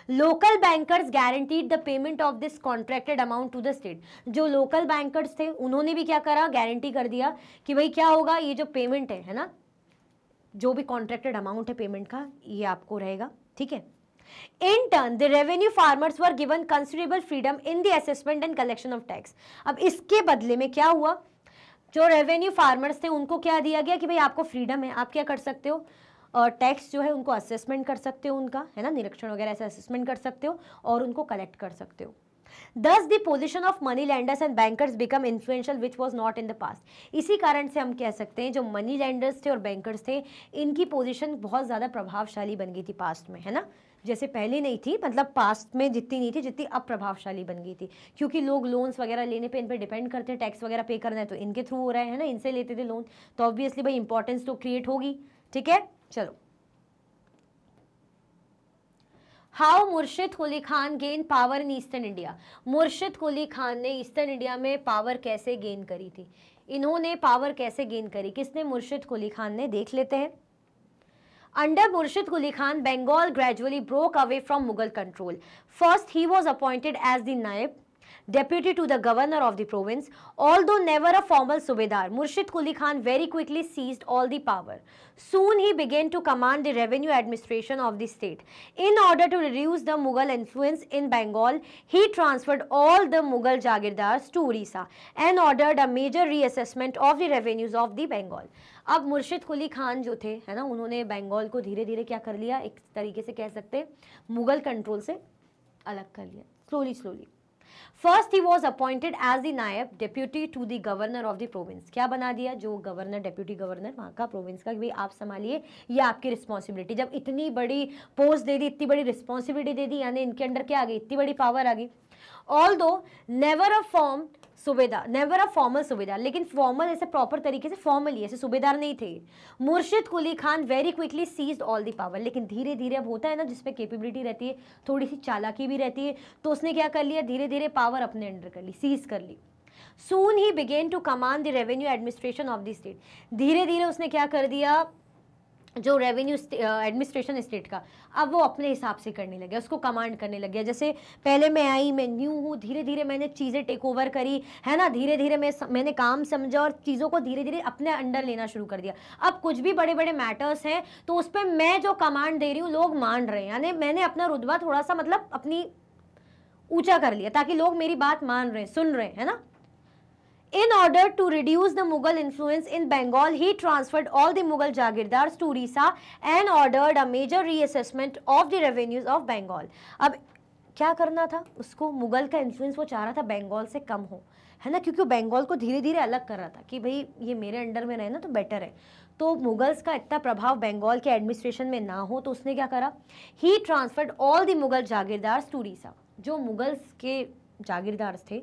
Local bankers guaranteed the payment of this contracted amount to the state. जो लोकल बैंकर्स थे उन्होंने भी क्या करा, गारंटी कर दिया कि भाई क्या होगा, ये जो पेमेंट है ना, जो भी कॉन्ट्रैक्टेड अमाउंट है पेमेंट का, ये आपको रहेगा, ठीक है। In turn, the revenue farmers were given considerable freedom in the assessment and collection of tax. अब इसके बदले में क्या हुआ, जो रेवेन्यू फार्मर्स थे उनको क्या दिया गया कि भाई आपको फ्रीडम है, आप क्या कर सकते हो, और टैक्स जो है उनको असेसमेंट कर सकते हो उनका, है ना, निरीक्षण वगैरह ऐसे असेसमेंट कर सकते हो और उनको कलेक्ट कर सकते हो। Thus the position of money lenders and bankers become influential which was not in the past. इसी कारण से हम कह सकते हैं जो मनी लेंडर्स थे और बैंकर्स थे इनकी पोजीशन बहुत ज़्यादा प्रभावशाली बन गई थी पास्ट में, है ना, जैसे पहले नहीं थी, मतलब पास्ट में जितनी नहीं थी जितनी अब प्रभावशाली बन गई थी, क्योंकि लोग लोन्स वगैरह लेने पे इन पे डिपेंड करते हैं, टैक्स वगैरह पे करना है तो इनके थ्रू हो रहा है ना, इनसे लेते थे लोन, तो ऑब्वियसली भाई इंपॉर्टेंस तो क्रिएट होगी, ठीक है। चलो, how Murshid Quli Khan gain power in eastern India. Murshid Quli Khan ने ईस्टर्न इंडिया में पावर कैसे गेन करी थी, इन्होंने पावर कैसे गेन करी, किसने, मुर्शिद कुली खान ने, देख लेते हैं। Under Murshid Quli Khan, Bengal gradually broke away from Mughal control. First, he was appointed as the Naib, deputy to the governor of the province. Although never a formal Subedar, Murshid Quli Khan very quickly seized all the power. Soon he began to command the revenue administration of the state. In order to reduce the Mughal influence in Bengal, he transferred all the Mughal Jagirdars to Orissa and ordered a major reassessment of the revenues of the Bengal. अब मुर्शिद कुली खान जो थे, है ना, उन्होंने बंगाल को धीरे धीरे क्या कर लिया, एक तरीके से कह सकते हैं मुगल कंट्रोल से अलग कर लिया, slowly. First he was appointed as the naib deputy to the governor of the province. क्या बना दिया, जो गवर्नर, डेप्यूटी गवर्नर वहाँ का प्रोविंस का, कि भाई आप संभालिए, ये आपकी रिस्पॉन्सिबिलिटी। जब इतनी बड़ी पोस्ट दे दी, इतनी बड़ी रिस्पॉन्सिबिलिटी दे दी, यानी इनके अंडर क्या आ गई, इतनी बड़ी पावर आ गई। ऑल्दो नेवर अ फॉर्म सूबेदार, नेवर अ फॉर्मल सूबेदार, लेकिन फॉर्मल ऐसे प्रॉपर तरीके से फॉर्मली ऐसे सूबेदार नहीं थे। Murshid Quli Khan very quickly seized all the power, लेकिन धीरे धीरे अब होता है ना जिसपे कैपेबिलिटी रहती है, थोड़ी सी चालाकी भी रहती है, तो उसने क्या कर लिया, धीरे धीरे पावर अपने अंडर कर ली, सीज कर ली। Soon he began to command the revenue administration of the state. धीरे धीरे उसने क्या कर दिया, जो रेवेन्यू एडमिनिस्ट्रेशन स्टेट का, अब वो अपने हिसाब से करने लगे, उसको कमांड करने लगे। जैसे पहले मैं आई, मैं न्यू हूँ, धीरे धीरे मैंने चीज़ें टेक ओवर करी, है ना, धीरे धीरे मैंने काम समझा और चीज़ों को धीरे धीरे अपने अंडर लेना शुरू कर दिया। अब कुछ भी बड़े बड़े मैटर्स हैं तो उस पर मैं जो कमांड दे रही हूँ लोग मान रहे हैं, यानी मैंने अपना रुतबा थोड़ा सा मतलब अपनी ऊँचा कर लिया ताकि लोग मेरी बात मान रहे हैं, सुन रहे हैं, है ना। In order to reduce the Mughal influence in Bengal, he transferred all the Mughal jagirdars to Orissa and ordered a major reassessment of the revenues of Bengal. अब क्या करना था उसको, मुगल का इन्फ्लुएंस वो चाह रहा था बंगाल से कम हो, है ना, क्योंकि बंगाल को धीरे धीरे अलग कर रहा था कि भाई ये मेरे अंडर में रहे ना तो बेटर है, तो मुगल्स का इतना प्रभाव बंगाल के एडमिनिस्ट्रेशन में ना हो, तो उसने क्या करा, he transferred all the Mughal jagirdars to Orissa. जो मुगल्स के जागीरदार थे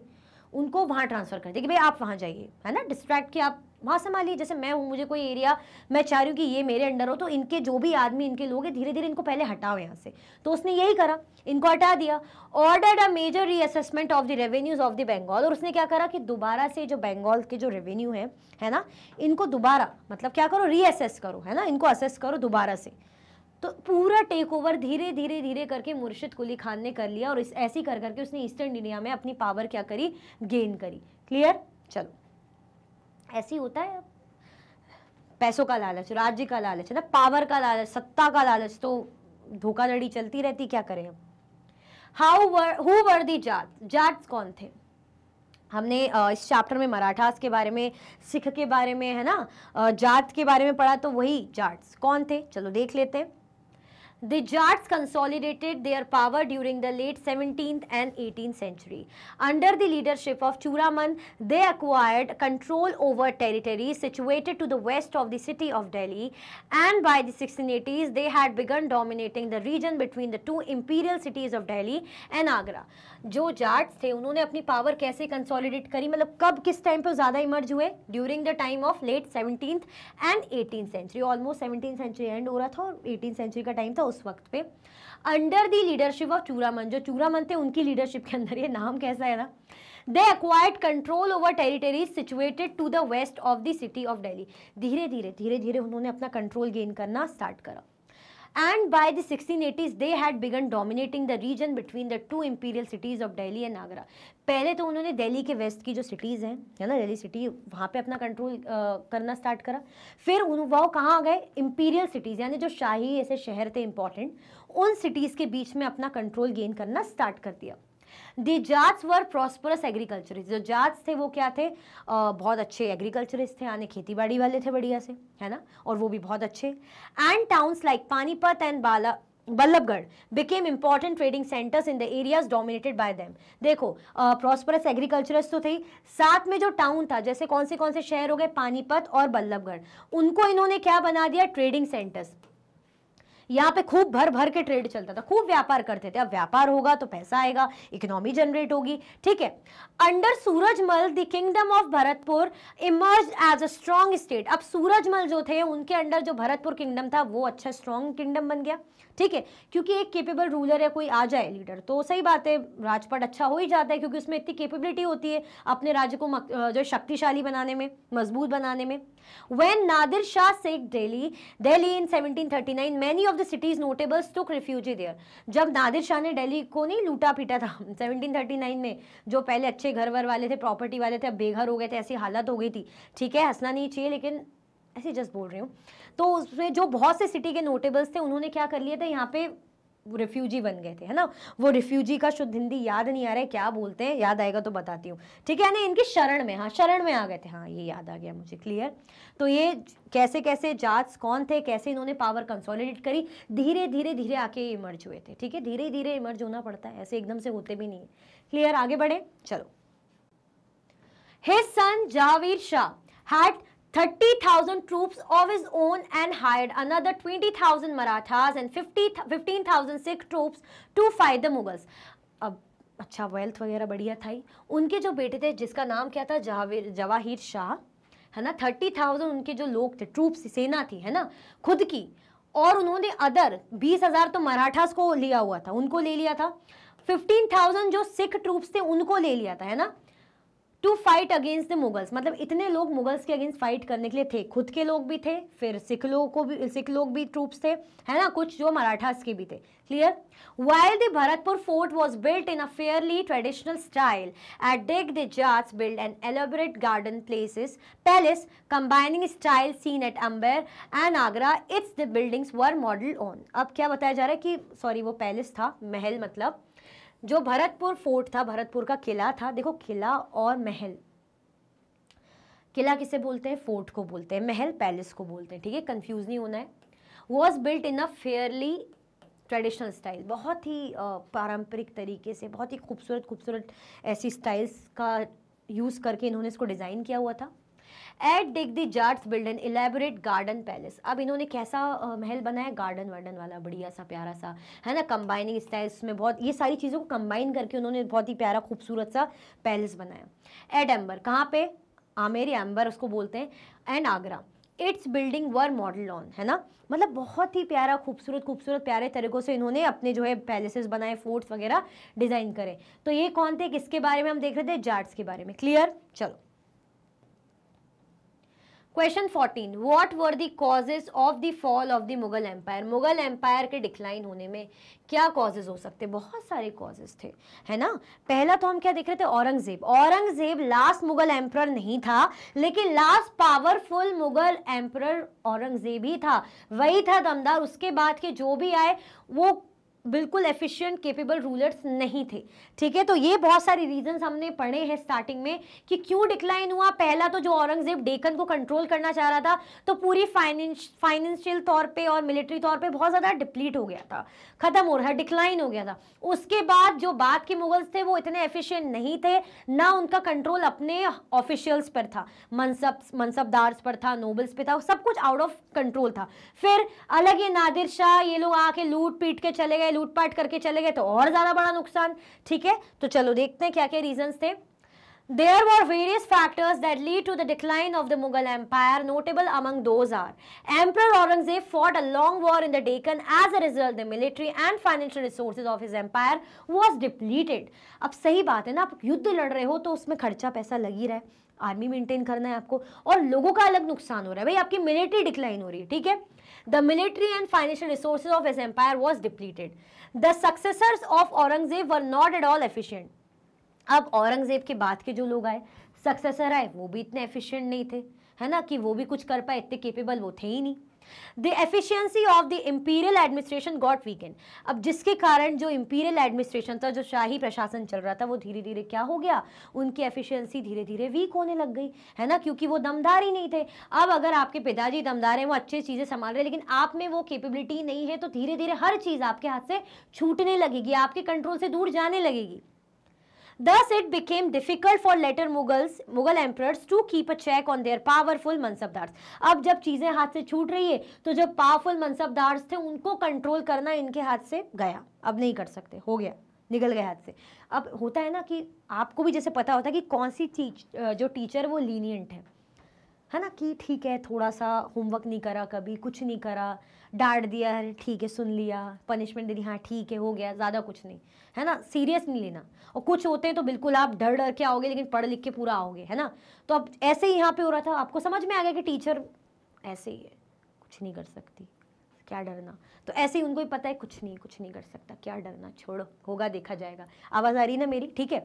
उनको वहाँ ट्रांसफर कर दिया कि भाई आप वहाँ जाइए, है ना, डिस्ट्रैक्ट किया, आप वहाँ संभालिए। जैसे मैं हूँ, मुझे कोई एरिया मैं चाह रही हूँ कि ये मेरे अंडर हो, तो इनके जो भी आदमी, इनके लोग हैं, धीरे धीरे इनको पहले हटाओ यहाँ से, तो उसने यही करा, इनको हटा दिया। Ordered a major reassessment of the revenues of the Bengal, और उसने क्या करा कि दोबारा से जो बंगाल के जो रेवेन्यू है ना, इनको दोबारा मतलब क्या करो, रीअसेस करो, है ना, इनको असेस करो दोबारा से। तो पूरा टेक ओवर धीरे धीरे धीरे करके मुर्शिद कुली खान ने कर लिया, और इस ऐसी कर करके उसने ईस्टर्न इंडिया में अपनी पावर क्या करी, गेन करी। क्लियर, चलो ऐसी होता है, पैसों का लालच, राज्य का लालच, है ना, पावर का लालच, सत्ता का लालच, तो धोखाधड़ी चलती रहती, क्या करें। Who were the Jat, Jats कौन थे, हमने इस चैप्टर में मराठास के बारे में, सिख के बारे में, है ना, जाट के बारे में पढ़ा, तो वही जाट्स कौन थे, चलो देख लेते हैं। The Jats consolidated their power during the late 17th and 18th century. Under the leadership of Churaman, they acquired control over territories situated to the west of the city of Delhi, and by the 1680s, they had begun dominating the region between the two imperial cities of Delhi and Agra. जो जाट्स थे उन्होंने अपनी power कैसे consolidate करी, मतलब कब, किस time पे ज़्यादा इमर्ज हुए, during the time of late 17th and 18th century. Almost 17th century end हो रहा था और 18th सेंचुरी का टाइम था उस वक्त पे। Under the leadership of Churaman, जो चूरामन थे उनकी लीडरशिप के अंदर, ये नाम कैसा है ना, they acquired control over territories situated to the west of the city of Delhi. धीरे धीरे उन्होंने अपना कंट्रोल गेन करना स्टार्ट करा। And by the 1680s, they had begun dominating the region between the two imperial cities of Delhi and Agra. पहले तो उन्होंने दिल्ली के वेस्ट की जो सिटीज़ हैं, है ना, दिल्ली सिटी, वहाँ पे अपना कंट्रोल करना स्टार्ट करा। फिर वो कहाँ गए, इंपीरियल सिटीज़, यानी जो शाही ऐसे शहर थे इंपॉर्टेंट, उन सिटीज़ के बीच में अपना कंट्रोल गेन करना स्टार्ट कर दिया। दी जाट्स वर प्रॉस्परस एग्रीकल्चरिस्ट, जो जाट्स थे वो क्या थे, बहुत अच्छे एग्रीकल्चरिस्ट थे, यानी खेती बाड़ी वाले थे बढ़िया से, है ना, और वो भी बहुत अच्छे। And towns like Panipat and Ballabhgarh became important trading centers in the areas dominated by them। देखो प्रॉस्परस एग्रीकल्चरिस्ट तो थे, साथ में जो टाउन था, जैसे कौन से शहर हो गए, पानीपत और बल्लभगढ़, उनको इन्होंने क्या बना दिया, ट्रेडिंग सेंटर्स। यहाँ पे खूब भर भर के ट्रेड चलता था, खूब व्यापार करते थे। अब व्यापार होगा तो पैसा आएगा, इकोनॉमी जनरेट होगी, ठीक है। Under Surajmal the kingdom of Bharatpur emerge as a strong state. अब सूरजमल जो थे उनके अंडर जो भरतपुर किंगडम था वो अच्छा स्ट्रॉन्ग किंगडम बन गया, ठीक है, क्योंकि एक केपेबल रूलर या कोई आ जाए लीडर, तो सही बात है, राजपाट अच्छा हो ही जाता है, क्योंकि उसमें इतनी कैपेबिलिटी होती है अपने राज्य को जो शक्तिशाली बनाने में, मजबूत बनाने में। When Nadir Shah sacked Delhi in 1739, many of the city's notables took refuge there। जब नादिर शाह ने दिल्ली को नहीं लूटा पीटा था 1739 में, जो पहले अच्छे घर वर वाले थे, प्रॉपर्टी वाले थे, अब बेघर हो गए थे, ऐसी हालत हो गई थी, ठीक है, हंसना नहीं चाहिए लेकिन ऐसे जस्ट बोल रही हूँ। तो उसमें जो बहुत से सिटी के नोटेबल्स थे उन्होंने क्या कर लिया था, यहाँ पे रिफ्यूजी बन गए थे, है ना। वो रिफ्यूजी का शुद्ध हिंदी याद नहीं आ रहा है, क्या बोलते हैं, याद आएगा तो बताती हूँ, ठीक है ना, इनकी शरण में, हाँ शरण में आ गए थे, हाँ ये याद आ गया मुझे, क्लियर। तो ये कैसे कैसे जाट्स कौन थे, कैसे इन्होंने पावर कंसोलिडेट करी, धीरे धीरे आके इमर्ज हुए थे, ठीक है, धीरे धीरे इमर्ज होना पड़ता है, ऐसे एकदम से होते भी नहीं है, क्लियर। आगे बढ़े, चलो। His son Jahangir Shah had 30,000 troops of his own and hired another 20,000 Marathas and 15,000 Sikh troops to fight the Mughals। अब अच्छा वेल्थ वगैरह बढ़िया था ही। उनके जो बेटे थे जिसका नाम क्या था, जवाहिर शाह, है ना, 30,000 उनके जो लोग थे, ट्रूप्स, सेना थी, है ना, खुद की, और उन्होंने अदर 20,000 तो मराठास को लिया हुआ था, उनको ले लिया था, 15,000 जो सिख ट्रूप्स थे उनको ले लिया था, है ना, to fight against the Mughals. मतलब इतने लोग मुगल्स के अगेंस्ट फाइट करने के लिए थे, खुद के लोग भी थे, फिर सिख लोग भी ट्रूप्स थे, है ना, कुछ जो मराठास के भी थे, clear. While the Bharatpur fort was built in a fairly traditional style, at Dig the Jats built an elaborate garden palace combining style seen at Amber and Agra। The buildings were modeled on। अब क्या बताया जा रहा है कि sorry वो palace था, महल, मतलब जो भरतपुर फोर्ट था, भरतपुर का किला था, देखो किला और महल किला किसे बोलते हैं? फोर्ट को बोलते हैं, महल पैलेस को बोलते हैं, ठीक है, कंफ्यूज नहीं होना है। Was built in a fairly traditional style, बहुत ही पारंपरिक तरीके से, बहुत ही खूबसूरत खूबसूरत ऐसी स्टाइल्स का यूज़ करके इन्होंने इसको डिज़ाइन किया हुआ था। At Deeg the Jats build an elaborate garden palace, अब इन्होंने कैसा महल बनाया? गार्डन वार्डन वाला, बढ़िया सा प्यारा सा, है ना, कंबाइनिंग स्टाइल्स में बहुत, ये सारी चीज़ों को कंबाइन करके उन्होंने बहुत ही प्यारा खूबसूरत सा पैलेस बनाया। एट एम्बर, कहाँ पे? आमेर या एम्बर उसको बोलते हैं, and Agra. It's building were model on, है ना, मतलब बहुत ही प्यारा खूबसूरत खूबसूरत प्यारे तरीकों से इन्होंने अपने जो है पैलेसेस बनाए, फोर्ट्स वगैरह डिजाइन करे। तो ये कौन थे, किसके बारे में हम देख रहे थे? जाट्स के बारे में। क्लियर? चलो question 14, what were the causes of the fall of the Mughal empire, Mughal empire के डिक्लाइन होने में क्या कॉजेज हो सकते हैं? बहुत सारे कॉजेज थे, है ना। पहला तो हम क्या देख रहे थे? औरंगजेब। औरंगजेब लास्ट मुगल एम्परर नहीं था, लेकिन last powerful Mughal emperor Aurangzeb ही था, वही था दमदार। उसके बाद के जो भी आए वो बिल्कुल एफिशिएंट केपेबल रूलर्स नहीं थे, ठीक है। तो ये बहुत सारे रीजंस हमने पढ़े हैं स्टार्टिंग में कि क्यों डिक्लाइन हुआ। पहला तो जो औरंगजेब डेक्कन को कंट्रोल करना चाह रहा था, तो पूरी फाइनेंशियल तौर पे और मिलिट्री तौर पे बहुत ज़्यादा डिप्लीट हो गया था, खत्म हो रहा है, डिक्लाइन हो गया था। उसके बाद जो बाद के मुगल्स थे वो इतने एफिशिएंट नहीं थे, ना उनका कंट्रोल अपने ऑफिशियल्स पर था, मनसबदार्स पर था, नोबल्स पे था, सब कुछ आउट ऑफ कंट्रोल था। फिर अलग ये नादिर शाह, ये लोग आके लूट पीट के चले गए, लूटपाट करके चले गए, तो और ज्यादा बड़ा नुकसान, ठीक है। तो चलो देखते हैं क्या क्या रीजंस थे। There were various factors that lead to the decline of the Mughal Empire. Notable among those are Emperor Aurangzeb fought a long war in the Deccan. As a result, the military and financial resources of his empire was depleted. अब सही बात है ना, आप युद्ध लड़ रहे हो तो उसमें खर्चा पैसा लग ही रहा है, आर्मी मेंटेन करना है आपको, और लोगों का अलग नुकसान हो रहा है भाई, आपकी मिलिट्री डिक्लाइन हो रही है, ठीक है। The military and financial resources of his empire was depleted. The successors of Aurangzeb were not at all efficient. अब औरंगजेब के बाद के जो लोग आए, सक्सेसर आए, वो भी इतने एफिशिएंट नहीं थे, है ना, कि वो भी कुछ कर पाए, इतने केपेबल वो थे ही नहीं। The efficiency of the imperial administration got weekend, अब जिसके कारण जो इंपीरियल एडमिनिस्ट्रेशन था, जो शाही प्रशासन चल रहा था, वो धीरे धीरे क्या हो गया, उनकी एफिशिएंसी धीरे धीरे वीक होने लग गई, है ना, क्योंकि वो दमदार ही नहीं थे। अब अगर आपके पिताजी दमदार हैं, वो अच्छी चीज़ें संभाल रहे हैं, लेकिन आप में वो कैपेबिलिटी नहीं है, तो धीरे धीरे हर चीज़ आपके हाथ से छूटने लगेगी, आपके कंट्रोल से दूर जाने लगेगी। Thus, it became difficult for later Mughal emperors to keep a check on their powerful mansabdars. अब जब चीजें हाथ से छूट रही है, तो जो पावरफुल मनसबदार्स थे उनको कंट्रोल करना इनके हाथ से गया, अब नहीं कर सकते, हो गया, निकल गए हाथ से। अब होता है ना कि आपको भी जैसे पता होता है कि कौन सी जो टीचर वो लीनियंट है ना, कि ठीक है, थोड़ा सा होमवर्क नहीं करा, कभी कुछ नहीं करा, डांट दिया है, ठीक है, सुन लिया, पनिशमेंट दे दी, हाँ ठीक है, हो गया, ज़्यादा कुछ नहीं, है ना, सीरियस नहीं लेना। और कुछ होते हैं तो बिल्कुल आप डर डर के आओगे, लेकिन पढ़ लिख के पूरा आओगे, है ना। तो अब ऐसे ही यहाँ पे हो रहा था, आपको समझ में आ गया कि टीचर ऐसे ही है, कुछ नहीं कर सकती, क्या डरना। तो ऐसे ही उनको ही पता है कुछ नहीं कर सकता, क्या डरना, छोड़ो, होगा, देखा जाएगा। आवाज आ रही ना मेरी, ठीक है।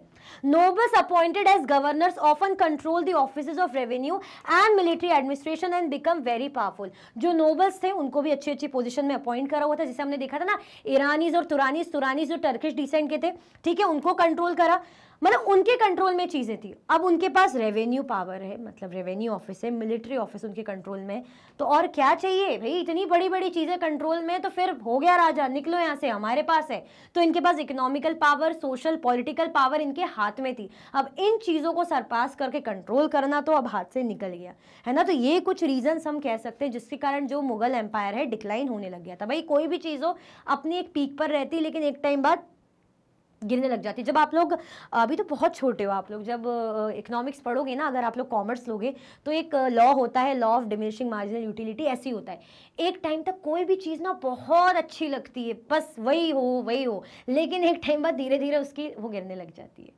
Nobles appointed as governors often control the offices of revenue and military administration and become very powerful. जो नोबल्स थे उनको भी अच्छी अच्छी पोजीशन में अपॉइंट करा हुआ था, जैसे हमने देखा था ना, ईरानीज और तुरानीज जो टर्किश डिसेंट के थे, ठीक है, उनको कंट्रोल करा, मतलब उनके कंट्रोल में चीज़ें थी। अब उनके पास रेवेन्यू पावर है, मतलब रेवेन्यू ऑफिस है, मिलिट्री ऑफिस उनके कंट्रोल में, तो और क्या चाहिए भाई, इतनी बड़ी बड़ी चीज़ें कंट्रोल में, तो फिर हो गया राजा, निकलो यहाँ से, हमारे पास है। तो इनके पास economical power, social political power इनके हाथ में थी। अब इन चीज़ों को सरपास करके कंट्रोल करना तो अब हाथ से निकल गया, है ना। तो ये कुछ रीजंस हम कह सकते हैं जिसके कारण जो मुगल एम्पायर है डिक्लाइन होने लग गया था। भाई कोई भी चीज़ हो अपनी एक पीक पर रहती, लेकिन एक टाइम बाद गिरने लग जाती है। जब आप लोग अभी तो बहुत छोटे हो, आप लोग जब इकोनॉमिक्स पढ़ोगे ना, अगर आप लोग कॉमर्स लोगे, तो एक लॉ होता है, law of diminishing marginal utility, ऐसी होता है। एक टाइम तक कोई भी चीज़ ना बहुत अच्छी लगती है, बस वही हो, लेकिन एक टाइम बाद धीरे धीरे उसकी वो गिरने लग जाती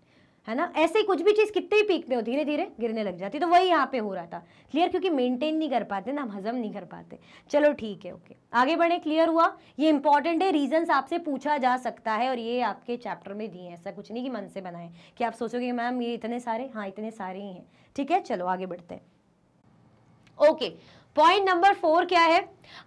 है ना। ऐसे ही कुछ भी चीज़ कितने ही पीक में हो, धीरे धीरे गिरने लग जाती है। तो वही यहाँ पे हो रहा था। क्लियर? क्योंकि मेंटेन नहीं कर पाते ना, हम हजम नहीं कर पाते। चलो ठीक है, ओके, आगे बढ़े। क्लियर हुआ? ये इंपॉर्टेंट है, रीजंस आपसे पूछा जा सकता है, और ये आपके चैप्टर में दिए हैं, ऐसा कुछ नहीं कि मन से बनाए कि आप सोचोगे मैम ये इतने सारे, हाँ इतने सारे ही हैं, ठीक है। चलो आगे बढ़ते हैं। ओके, पॉइंट नंबर 4 क्या है?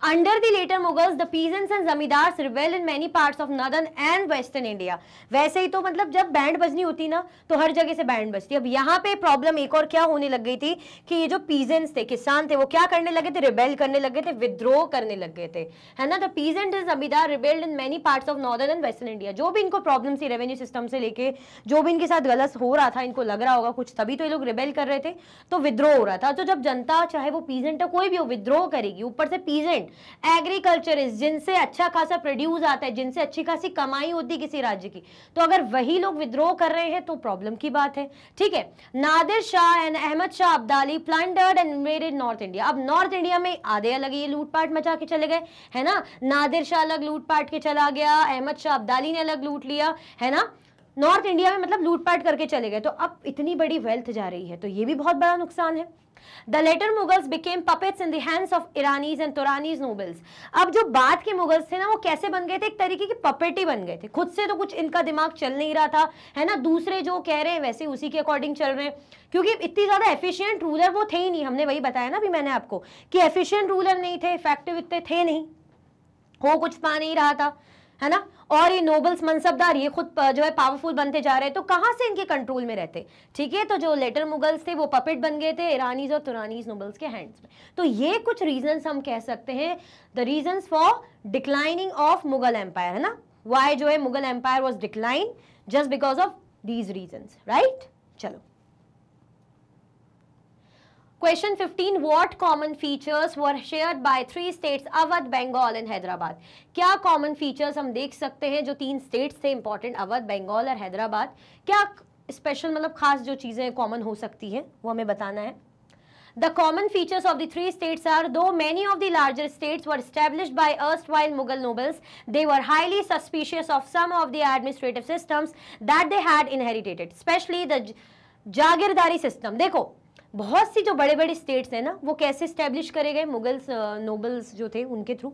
Under the later Mughals the peasants and zamindars rebel in many parts of northern and western India. वैसे ही तो मतलब जब बैंड बजनी होती ना तो हर जगह से बैंड बजती। अब यहाँ पे प्रॉब्लम एक और क्या होने लग गई थी कि ये जो पीजेंट्स थे, किसान थे, वो क्या करने लगे थे? रिबेल करने लगे थे, विद्रोह करने लग गए थे, है ना। द पीजेंट एंड जमींदार rebelled in many parts of northern and western India. जो भी इनको प्रॉब्लम थी रेवेन्यू सिस्टम से लेके, जो भी इनके साथ गलत हो रहा था, इनको लग रहा होगा कुछ, तभी तो ये लोग रिबेल कर रहे थे, तो विद्रोह हो रहा था। तो जब जनता, चाहे वो पीजेंट हो कोई भी हो, विद्रोह करेगी, ऊपर से पीजेंट एग्रीकल्चरिस्ट जिनसे अच्छा खासा प्रोड्यूस आता है, जिनसे अच्छी खासी कमाई होती किसी राज्य की, तो अगर वही लोग विद्रोह कर रहे हैं तो प्रॉब्लम की बात है, ठीक है। Nadir Shah and Ahmad Shah Abdali plundered and invaded north India. अब नॉर्थ इंडिया में आधे अलग ये लूटपाट मचा के चले गए, है ना। नादिर शाह अलग लूटपाट के चला गया, अहमद शाह अब्दाली ने अलग लूट लिया, है ना। नॉर्थ इंडिया में मतलब लूटपाट करके चले गए, तो अब इतनी बड़ी वेल्थ जा रही है, तो ये भी बहुत बड़ा नुकसान है। The later Mughals became puppets in the hands of Iranis and Turanis nobles। अब जो बाद के मुगल्स थे ना, वो कैसे बन गए थे? एक तरीके की पपेट ही बन गए थे। खुद से तो कुछ इनका दिमाग चल नहीं रहा था, है ना। दूसरे जो कह रहे हैं वैसे उसी के अकॉर्डिंग चल रहे हैं, क्योंकि इतनी ज्यादा एफिशिएंट रूलर वो थे ही नहीं। हमने वही बताया ना अभी मैंने आपको कि एफिशिएंट रूलर नहीं थे, इफेक्टिव इतने थे नहीं, हो कुछ पा नहीं रहा था, है ना। और ये नोबल्स, मनसबदार, ये खुद जो है पावरफुल बनते जा रहे हैं, तो कहां से इनके कंट्रोल में रहते? ठीक है, तो जो लेटर मुगल्स थे वो पपेट बन गए थे ईरानीज और तुरानीज नोबल्स के हैंड्स में। तो ये कुछ रीजंस हम कह सकते हैं, the reasons for declining of Mughal empire, है ना। वाई जो है Mughal empire was decline just because of these reasons, right. चलो Question 15, what common features were shared by 3 states Awadh, Bengal and Hyderabad? क्या कॉमन फीचर्स हम देख सकते हैं जो 3 स्टेट्स थे इंपॉर्टेंट, अवध, बंगाल और हैदराबाद? क्या स्पेशल मतलब खास जो चीजें कॉमन हो सकती है वो हमें बताना है। The common features of the 3 states are, though many of the larger states were established by erstwhile Mughal nobles, they were highly suspicious of some of the administrative systems that they had inherited, especially the jagirdari system. देखो बहुत सी जो बड़े बड़े states हैं ना, वो कैसे establish करे गए? मुगल्स नोबल्स जो थे उनके थ्रू।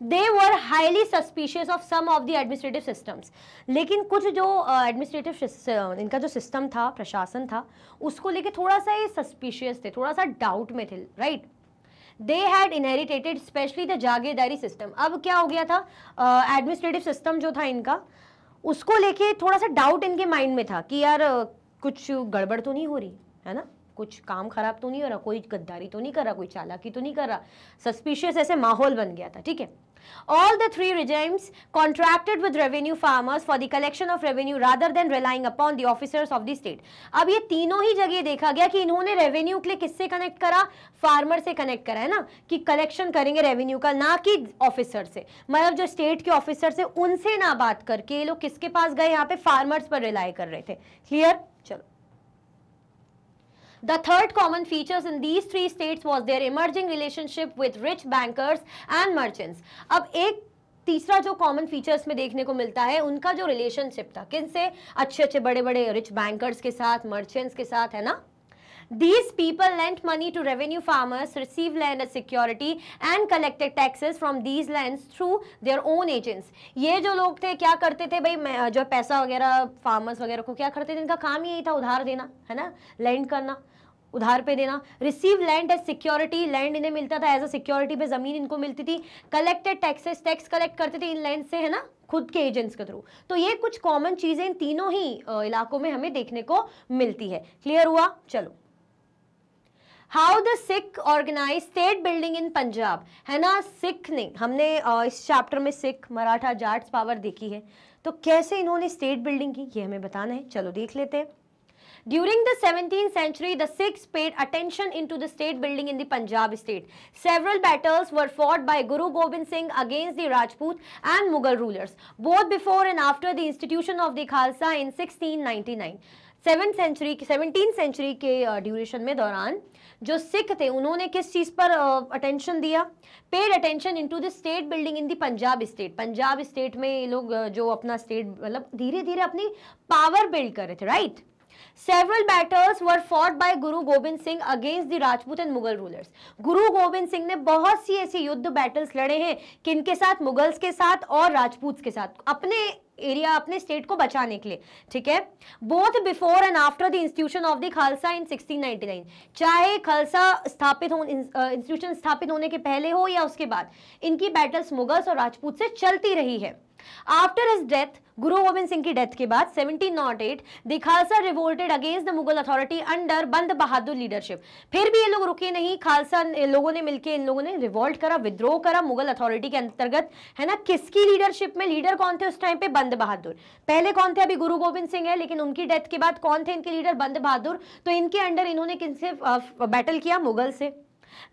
They were highly suspicious of some of the administrative systems. लेकिन कुछ जो एडमिनिस्ट्रेटिव इनका जो सिस्टम था, प्रशासन था, उसको लेके थोड़ा सा ये सस्पिशियस थे, थोड़ा सा डाउट में थे, right. They had inherited especially the jagirdari system. अब क्या हो गया था, एडमिनिस्ट्रेटिव सिस्टम जो था इनका, उसको लेके थोड़ा सा डाउट इनके माइंड में था कि यार कुछ गड़बड़ तो नहीं हो रही, है ना, कुछ काम खराब तो नहीं हो रहा, कोई गद्दारी तो नहीं कर रहा, कोई चालाकी तो नहीं कर रहा, सस्पिशियस ऐसे माहौल बन गया था, ठीक है। All the 3 regimes contracted with revenue farmers for the collection of revenue rather than relying upon the officers of the state। अब ये तीनों ही जगह देखा गया कि इन्होंने रेवेन्यू के लिए किससे कनेक्ट करा? फार्मर से कनेक्ट करा, है ना, कि कलेक्शन करेंगे रेवेन्यू का, ना कि ऑफिसर से। मतलब जो स्टेट के ऑफिसर से उनसे ना बात करके ये लोग किसके पास गए? यहाँ पे फार्मर्स पर रिलाई कर रहे थे। क्लियर? चलो The third common features in these 3 states was their emerging relationship with rich bankers and merchants। अब एक तीसरा जो कॉमन फीचर्स में देखने को मिलता है, उनका जो रिलेशनशिप था किनसे? अच्छे अच्छे बड़े बड़े रिच बैंकर्स के साथ, मर्चेंट्स के साथ, है ना। These people lent money to revenue farmers, received land as security and collected taxes from these lands through their own agents। ये जो लोग थे क्या करते थे भाई, जो पैसा वगैरह फार्मर्स वगैरह को क्या करते थे, इनका काम यही था उधार देना, है ना, लैंड करना, उधार पे देना। Receive land as security, land इन्हें मिलता था एज अ सिक्योरिटी पे, जमीन इनको मिलती थी। कलेक्टेड टैक्सेस, टैक्स कलेक्ट करते थे इन लैंड से, है ना, खुद के एजेंट्स के थ्रू। तो ये कुछ कॉमन चीजें इन तीनों ही इलाकों में हमें देखने को मिलती है। क्लियर हुआ? चलो how the Sikh organise state building in Punjab, है ना। सिख ने, हमने इस चैप्टर में सिख, मराठा, जाट्स पावर देखी है, तो कैसे इन्होंने स्टेट बिल्डिंग की ये हमें बताना है। चलो देख लेते हैं। During the 17th century, the Sikhs paid attention into the state building in the Punjab state. Several battles were fought by Guru Gobind Singh against the Rajput and Mughal rulers, both before and after the institution of the Khalsa in 1699। 17th century के duration में दौरान जो सिख थे उन्होंने किस चीज पर attention दिया? Paid attention into the state building in the Punjab state. Punjab state में ये लोग जो अपना स्टेट मतलब धीरे धीरे अपनी पावर बिल्ड कर रहे थे, right. Several battles were fought by Guru Gobind Singh against the Rajput and Mughal rulers। गुरु गोविंद सिंह ने बहुत सी ऐसी युद्ध बैटल्स लड़े हैं, किनके साथ? मुगल्स के साथ और राजपूत के साथ। अपने एरिया, अपने स्टेट को बचाने के लिए, ठीक है। Both before and after the institution of the Khalsa in 1699, चाहे खालसा स्थापित हो, इंस्टीट्यूशन स्थापित होने के पहले हो या उसके बाद, इनकी बैटल्स मुगल्स और राजपूत से चलती रही है। आफ्टर हिज डेथ, गुरु गोविंद सिंह की डेथ के बाद 1708 the Khalsa revolted against the Mughal authority under बंद बहादुर लीडरशिप। फिर भी ये लोग रुके नहीं, खालसा लोगों ने मिलकर इन लोगों ने रिवोल्ट करा, विद्रोह करा मुगल अथॉरिटी के अंतर्गत, है ना। किसकी लीडरशिप में? लीडर कौन थे उस टाइम पे? बंद बहादुर। पहले कौन थे? अभी गुरु गोविंद सिंह है, लेकिन उनकी डेथ के बाद कौन थे इनके लीडर? बंद बहादुर। तो इनके अंडर इन्होंने किनसे बैटल किया? मुगल से।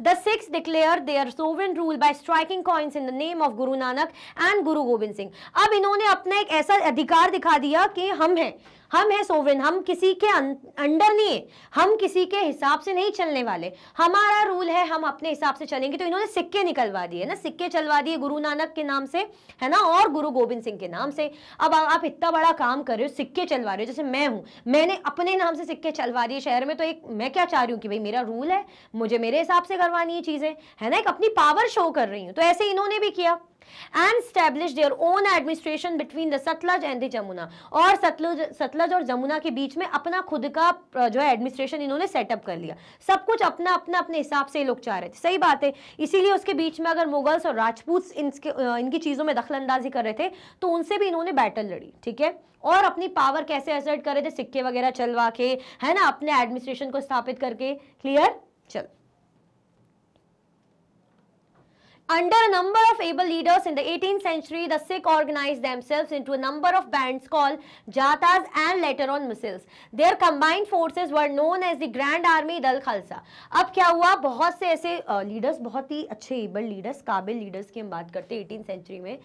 The Sikhs declared their sovereign rule by striking coins in the name of Guru Nanak and Guru Gobind Singh। अब इन्होंने अपना एक ऐसा अधिकार दिखा दिया कि हम हैं सोवरेन, हम किसी के अंडर नहीं है, हम किसी के हिसाब से नहीं चलने वाले, हमारा रूल है, हम अपने हिसाब से चलेंगे। तो इन्होंने सिक्के निकलवा दिए ना, सिक्के चलवा दिए गुरु नानक के नाम से, है ना, और गुरु गोविंद सिंह के नाम से। अब आप इतना बड़ा काम कर रहे हो, सिक्के चलवा रहे हो, जैसे मैं हूं, मैंने अपने नाम से सिक्के चलवा दिए शहर में, तो एक मैं क्या चाह रही हूँ कि भाई मेरा रूल है, मुझे मेरे हिसाब से करवानी है चीजें, है ना, एक अपनी पावर शो कर रही हूँ। तो ऐसे इन्होंने भी किया। And established their own administration between the Sutlej and the Jamuna, और सतलज और जमुना के बीच में अपना खुद का जो है एडमिनिस्ट्रेशन इन्होंने सेटअप कर लिया। सब कुछ अपना अपना अपने हिसाब से लोग चाह रहे थे, सही बात है। इसीलिए उसके बीच में अगर मुगल्स और राजपूत इनकी चीजों में दखलंदाजी कर रहे थे तो उनसे भी इन्होंने बैटल लड़ी, ठीक है। और अपनी पावर कैसे असर्ट कर रहे थे? सिक्के वगैरह चलवा के, है ना, अपने एडमिनिस्ट्रेशन को स्थापित करके। क्लियर? चलो। Under a number of able leaders in the 18th century, the Sikh organized themselves into a number of bands called Jatas and later on Misls. Their combined forces were known as the Grand Army Dal Khalsa. अब क्या हुआ? बहुत से ऐसे leaders, बहुत ही अच्छे able leaders, काबिल leaders की हम बात करते हैं 18th सेंचुरी में,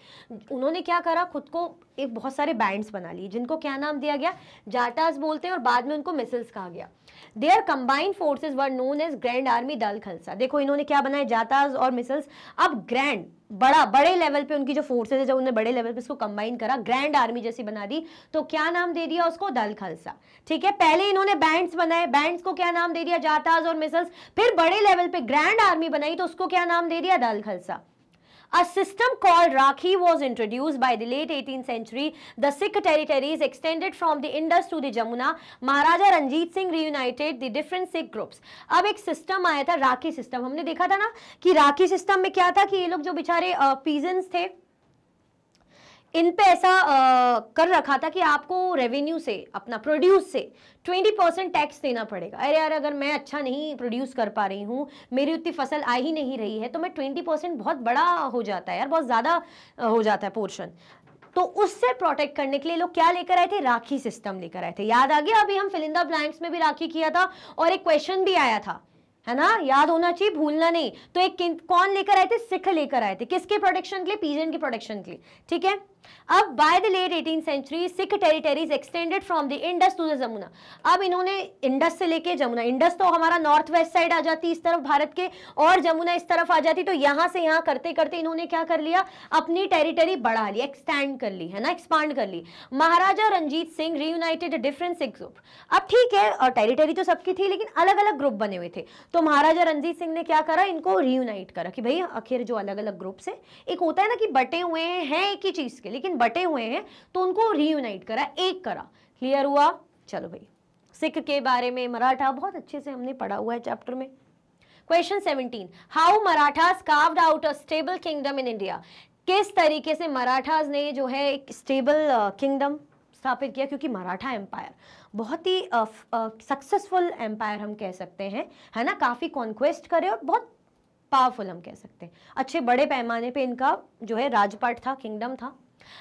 उन्होंने क्या करा? खुद को एक बहुत सारे बैंड्स बना लिए, जिनको क्या नाम दिया गया? जाटास बोलते हैं, और बाद में उनको मिसल्स कहा गया। Their combined forces were known as Grand Army Dal Khalsa। देखो इन्होंने क्या बनाया? जाटास और मिसल्स। अब ग्रैंड, बड़े लेवल पे उनकी जो फोर्सेज है, जब उन्होंने बड़े लेवल पे इसको कंबाइन करा, ग्रैंड आर्मी जैसी बना दी, तो क्या नाम दे दिया उसको? दल खालसा, ठीक है। पहले इन्होंने बैंड्स बनाए, बैंड्स को क्या नाम दे दिया? जाटास और मिसल्स। फिर बड़े लेवल पे ग्रैंड आर्मी बनाई, तो उसको क्या नाम दे दिया? दल Khalsa. A system called Rakhi was introduced by the late 18th century. The Sikh territories extended from the Indus to the Jamuna. Maharaja Ranjit Singh reunited the different Sikh groups. अब एक system आया था, राखी सिस्टम। हमने देखा था ना कि राखी system में क्या था कि ये लोग जो बेचारे पीजेंट्स थे, इन पे ऐसा कर रखा था कि आपको रेवेन्यू से, अपना प्रोड्यूस से 20% टैक्स देना पड़ेगा। अरे यार, अगर मैं अच्छा नहीं प्रोड्यूस कर पा रही हूँ, मेरी उतनी फसल आ ही नहीं रही है, तो मैं 20% बहुत बड़ा हो जाता है यार, बहुत ज़्यादा हो जाता है पोर्शन। तो उससे प्रोटेक्ट करने के लिए लोग क्या लेकर आए थे? राखी सिस्टम लेकर आए थे। याद आ गया? अभी हम फिल इन द ब्लैंक्स में भी राखी किया था और एक क्वेश्चन भी आया था, है ना, याद होना चाहिए, भूलना नहीं। तो एक कौन लेकर आए थे? सिख लेकर आए थे। किसके प्रोटेक्शन के लिए? पीजेंट के प्रोटेक्शन के लिए, ठीक है। अब by the late 18th century Sikh territories extended from the Indus to the Jamuna. अब इन्होंने इंडस से लेके जमुना, इंडस तो हमारा नॉर्थ वेस्ट साइड आ जाती इस तरफ भारत के, और जमुना इस तरफ आ जाती, तो यहां से यहां करते करते इन्होंने क्या कर लिया? अपनी टेरिटरी बढ़ा ली, एक्सटेंड कर ली, है ना, एक्सपांड कर ली। Maharaja Ranjit Singh reunited different Sikh group. अब ठीक है, और टेरिटरी तो सबकी थी, लेकिन अलग अलग ग्रुप बने हुए थे, तो महाराजा रंजीत सिंह ने क्या करा? इनको रीयूनाइट करा कि भाई आखिर जो अलग अलग ग्रुप से, एक होता है ना कि बटे हुए हैं एक ही चीज के, लेकिन बटे हुए हैं, तो उनको रीयूनाइट करा, एक करा। क्लियर हुआ? चलो भाई, सिख के बारे में, मराठा बहुत अच्छे से हमने पढ़ा हुआ है चैप्टर में। Question 17, how Marathas carved out a stable kingdom in India. किस तरीके से मराठास ने जो है एक स्टेबल किंगडम स्थापित किया? क्योंकि मराठा एम्पायर बहुत ही सक्सेसफुल एम्पायर हम कह सकते हैं, है ना, काफी कॉन्क्वेस्ट करे और बहुत पावरफुल हम कह सकते हैं। अच्छे बड़े पैमाने पे इनका जो है राजपाट था, किंगडम था।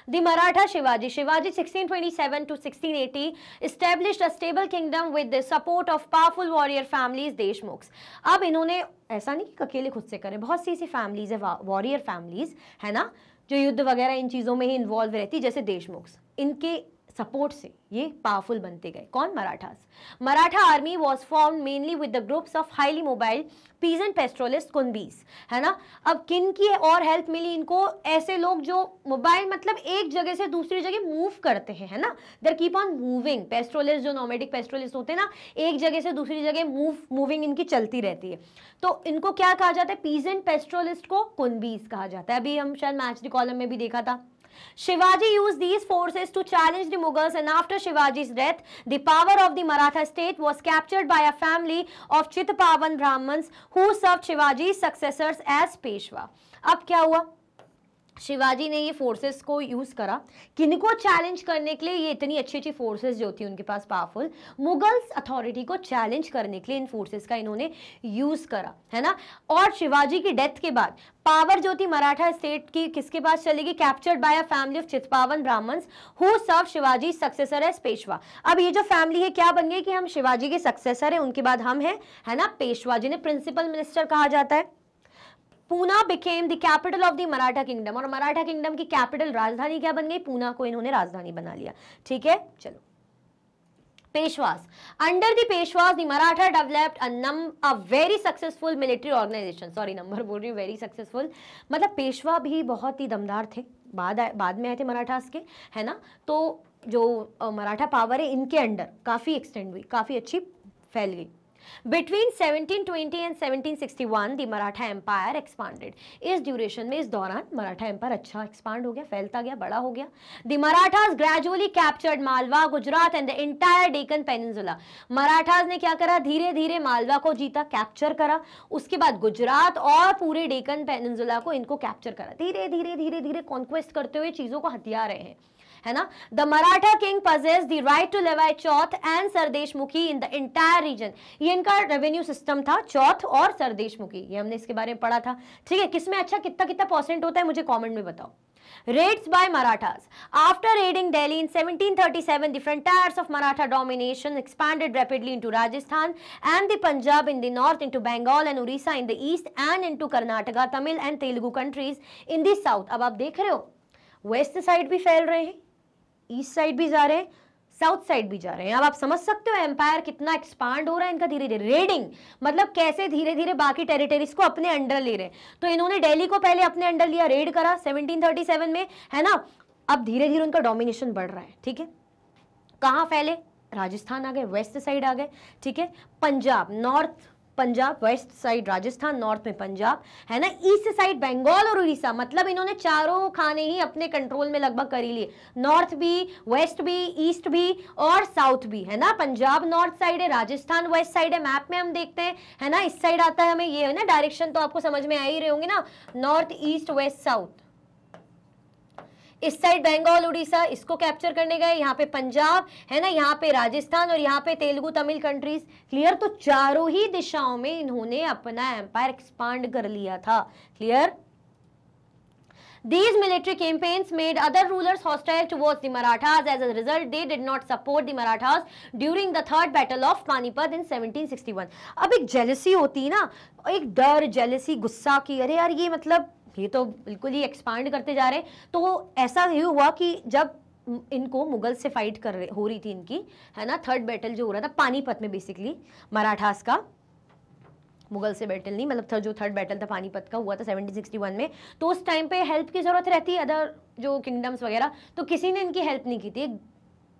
The Maratha Shivaji 1627 to 1680 established a stable kingdom with the support of powerful warrior families Deshmukh. अब इन्होंने ऐसा नहीं कि अकेले खुद से करें, बहुत सी ऐसी फैमिलीज है, वॉरियर फैमिलीज, है ना, जो युद्ध वगैरह इन चीजों में ही इन्वॉल्व रहती, जैसे देशमुख। इनके सपोर्ट से ये पावरफुल बनते गए। कौन? Marathas. Maratha army was form mainly with the groups of highly mobile peasant pastoralist Kunbis, है ना। अब किन की और हेल्प मिली इनको? ऐसे लोग जो मोबाइल मतलब एक जगह से दूसरी जगह मूव करते हैं, है ना, देयर कीप ऑन मूविंग। पेस्ट्रोलिस्ट जो नोमैडिक पेस्ट्रोलिस्ट होते हैं ना, एक जगह से दूसरी जगह मूविंग इनकी चलती रहती है, तो इनको क्या कहा जाता है? पीजेंट पेस्ट्रोलिस्ट को कुनबीस कहा जाता है। अभी हम शायद मैच द कॉलम में भी देखा था, Shivaji used these forces to challenge the Mughals, and after Shivaji's death, the power of the Maratha state was captured by a family of Chitpavan Brahmins who served Shivaji's successors as Peshwa. अब क्या हुआ? शिवाजी ने ये forces को use करा किनको challenge करने के लिए? ये इतनी अच्छी अच्छी फोर्सेस जो थी उनके पास पावरफुल, मुगल्स अथॉरिटी को चैलेंज करने के लिए इन फोर्सेस का इन्होंने यूज करा, है ना। और शिवाजी की डेथ के बाद पावर जो थी मराठा स्टेट की किसके पास चलेगी? Captured by a family of Chitpavan Brahmins who serve Shivaji successor as Peshwa. अब ये जो फैमिली है क्या बन गई कि हम शिवाजी के सक्सेसर हैं, उनके बाद हम हैं, है ना, पेशवा, जिन्हें प्रिंसिपल मिनिस्टर कहा जाता है। Poona became the capital of the Maratha kingdom, और मराठा किंगडम की कैपिटल राजधानी क्या बन गई? पूना को इन्होंने राजधानी बना लिया, ठीक है। चलो, Peshwas, under the Peshwas the Maratha developed a very successful military organization. Sorry, number बोल रही हूँ, वेरी सक्सेसफुल, मतलब पेशवा भी बहुत ही दमदार थे, बाद में आए थे मराठास के, है ना। तो जो मराठा पावर है इनके अंडर काफी एक्सटेंड हुई, काफी अच्छी फैल गई। Between 1720 and 1761 the Maratha Empire expanded। इस ड्यूरेशन में, इस दौरान मराठा एम्पायर अच्छा एक्सपांड हो गया, फैलता गया, बड़ा हो गया। The Marathas gradually captured Malwa, Gujarat and the entire Deccan peninsula. Marathas ने क्या करा? धीरे धीरे मालवा को जीता, कैप्चर करा, उसके बाद गुजरात और पूरे डेक्कन पेनिनसुला को इनको कैप्चर करा, धीरे धीरे धीरे धीरे कॉन्क्वेस्ट करते हुए चीजों को हथिया रहे हैं, है ना। The Maratha king possessed the right to levy Chauth and sardeshmukhi in the entire reason. ये इनका रेवेन्यू सिस्टम था, चौथ और सरदेशमुखी, ये हमने इसके बारे में पढ़ा था, ठीक है। किसमें अच्छा कितना कितना परसेंट होता है मुझे कमेंट में बताओ। Raids by Marathas. After raiding Delhi in 1737, the frontiers of Maratha domination expanded rapidly into Rajasthan and the Punjab in the north, into Bengal and Orissa in the east, and into Karnataka, Tamil and Telugu countries in the south। अब आप देख रहे हो west side भी फैल रहे हैं, east side भी जा रहे हैं, साउथ साइड भी जा रहे हैं। अब आप समझ सकते हो एम्पायर कितना एक्सपांड हो रहा है इनका धीरे धीरे। रेडिंग मतलब कैसे धीरे धीरे बाकी टेरिटरीज को अपने अंडर ले रहे हैं। तो इन्होंने दिल्ली को पहले अपने अंडर लिया, रेड करा 1737 में, है ना। अब धीरे धीरे उनका डोमिनेशन बढ़ रहा है, ठीक है। कहाँ फैले? राजस्थान आ गए, वेस्ट साइड आ गए, ठीक है। Punjab, north Punjab, west side Rajasthan, north में पंजाब, है ना। ईस्ट साइड बंगाल और उड़ीसा, मतलब इन्होंने चारों खाने ही अपने कंट्रोल में लगभग कर ही लिए, नॉर्थ भी, वेस्ट भी, ईस्ट भी और साउथ भी, है ना। पंजाब नॉर्थ साइड है, राजस्थान वेस्ट साइड है, मैप में हम देखते हैं, है ना। इस साइड आता है हमें, ये है ना डायरेक्शन, तो आपको समझ में आ ही रहे होंगे ना, नॉर्थ ईस्ट वेस्ट साउथ। इस साइड बंगाल उड़ीसा, इसको कैप्चर करने गए, यहाँ पे पंजाब, है ना, यहाँ पे राजस्थान और यहाँ पे तेलुगु तमिल कंट्रीज। क्लियर? तो चारों ही दिशाओं में इन्होंने अपना एम्पायर एक्सपांड कर लिया था। Clear? These military campaigns made other rulers hostile towards the Marathas. As a result, they did not support the Marathas during the third battle of Panipat in 1761। अब एक जेलसी होती है ना, एक डर, जेलसी, गुस्सा की, अरे यार ये मतलब ये तो बिल्कुल ही एक्सपांड करते जा रहे हैं। तो ऐसा ही हुआ कि जब इनको मुगल से फाइट हो रही थी इनकी, है ना, थर्ड बैटल जो हो रहा था पानीपत में, बेसिकली मराठास का, मुगल से बैटल नहीं, मतलब जो थर्ड बैटल था पानीपत का हुआ था 1761 में। तो उस टाइम पे हेल्प की जरूरत रहती है अदर जो किंगडम्स वगैरह, तो किसी ने इनकी हेल्प नहीं की थी।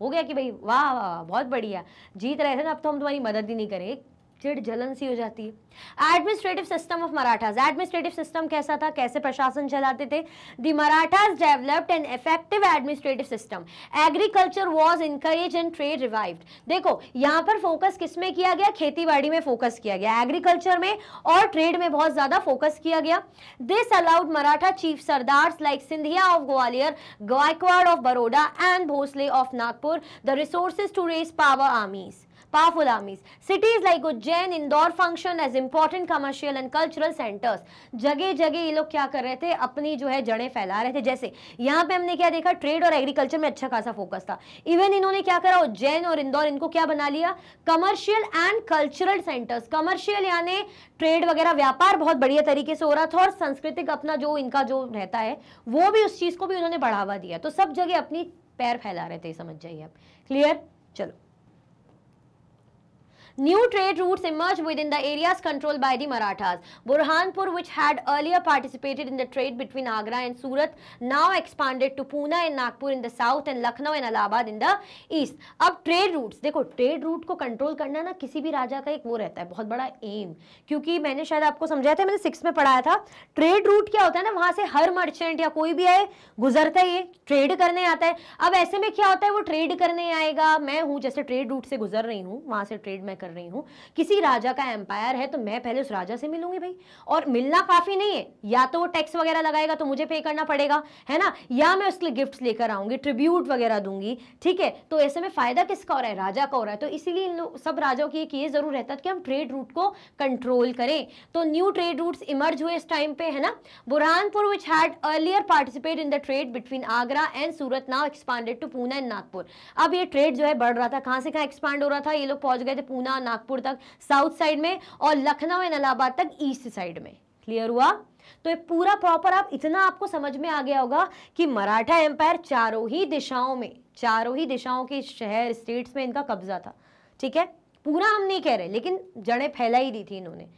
हो गया कि भाई वाह वाह बहुत बढ़िया जीत रहे थे ना, अब तो हम तुम्हारी मदद ही नहीं करेंगे, चिड़ जलन सी हो जाती है। Administrative system of Marathas, administrative system कैसा था, कैसे प्रशासन चलाते थे? The Marathas developed an effective administrative system, agriculture was encourage and trade revived. देखो यहाँ पर फोकस किसमें किया गया? खेतीबाड़ी में फोकस किया गया, एग्रीकल्चर में और ट्रेड में बहुत ज्यादा फोकस किया गया। This allowed Maratha chief sardars like Scindia of Gwalior, Gaikwad of Baroda and Bhonsle of Nagpur the resources to raise powerful armies. Cities like Ujjain, Indore function as important commercial and cultural centers। जगह जगह ये लोग क्या कर रहे थे? अपनी जो है जड़ें फैला रहे थे। जैसे यहाँ पे हमने क्या देखा? ट्रेड और एग्रीकल्चर में अच्छा खासा फोकस था। इवन इन्होंने क्या करा? उज्जैन और इंदौर, इनको क्या बना लिया? Commercial and cultural centres. Commercial यानी ट्रेड वगैरह, व्यापार बहुत बढ़िया तरीके से हो रहा था, और सांस्कृतिक अपना जो इनका जो रहता है वो भी, उस चीज को भी उन्होंने बढ़ावा दिया। तो सब जगह अपनी पैर फैला रहे थे, समझ जाइए आप। क्लियर? चलो, New trade routes emerged within the areas controlled by the Marathas. Burhanpur, which had earlier participated in the trade between Agra and Surat, now expanded to Pune and Nagpur in the south and Lucknow and Allahabad in the east. अब trade routes देखो, trade route को control करना ना किसी भी राजा का एक वो रहता है, बहुत बड़ा एम, क्योंकि मैंने शायद आपको समझाया था, मैंने 6 में पढ़ाया था, ट्रेड रूट क्या होता है ना, वहां से हर मर्चेंट या कोई भी आए गुजरता है, ये ट्रेड करने आता है। अब ऐसे में क्या होता है, वो ट्रेड करने आएगा, मैं हूं जैसे ट्रेड रूट से गुजर रही हूं, वहां से ट्रेड मैं कर रही हूं, किसी राजा का एम्पायर है तो मैं पहले उस राजा से मिलूंगी भाई, और मिलना काफी नहीं है, या तो वो टैक्स वगैरह लगाएगा तो मुझे पे करना पड़ेगा, है ना, या मैं उसके लिए गिफ्ट्स लेकर आऊंगी, ट्रिब्यूट वगैरह दूंगी, ठीक है। तो ऐसे में फायदा किसका हो रहा है, राजा का हो रहा है। तो इसीलिए इन सब राजाओं की एक ये जरूर रहता है कि हम ट्रेड रूट को कंट्रोल करें। तो न्यू ट्रेड रूट्स इमर्ज हुए इस टाइम पे, है ना। Burhanpur which had earlier participate in the trade between Agra and Surat now expanded to Poona and Nagpur. अब ये ट्रेड जो है बढ़ रहा था, कहां से कहां एक्सपांड हो रहा था, ये लोग पहुंच गए थे पूना नागपुर तक साउथ साइड में, और लखनऊ एंड इलाहाबाद तक ईस्ट साइड में। क्लियर हुआ। तो ये पूरा प्रॉपर आप इतना आपको समझ में आ गया होगा कि मराठा एम्पायर चारों ही दिशाओं के शहर स्टेट्स में इनका कब्जा था, ठीक है। पूरा हम नहीं कह रहे, लेकिन जड़ें फैला ही दी थी इन्होंने।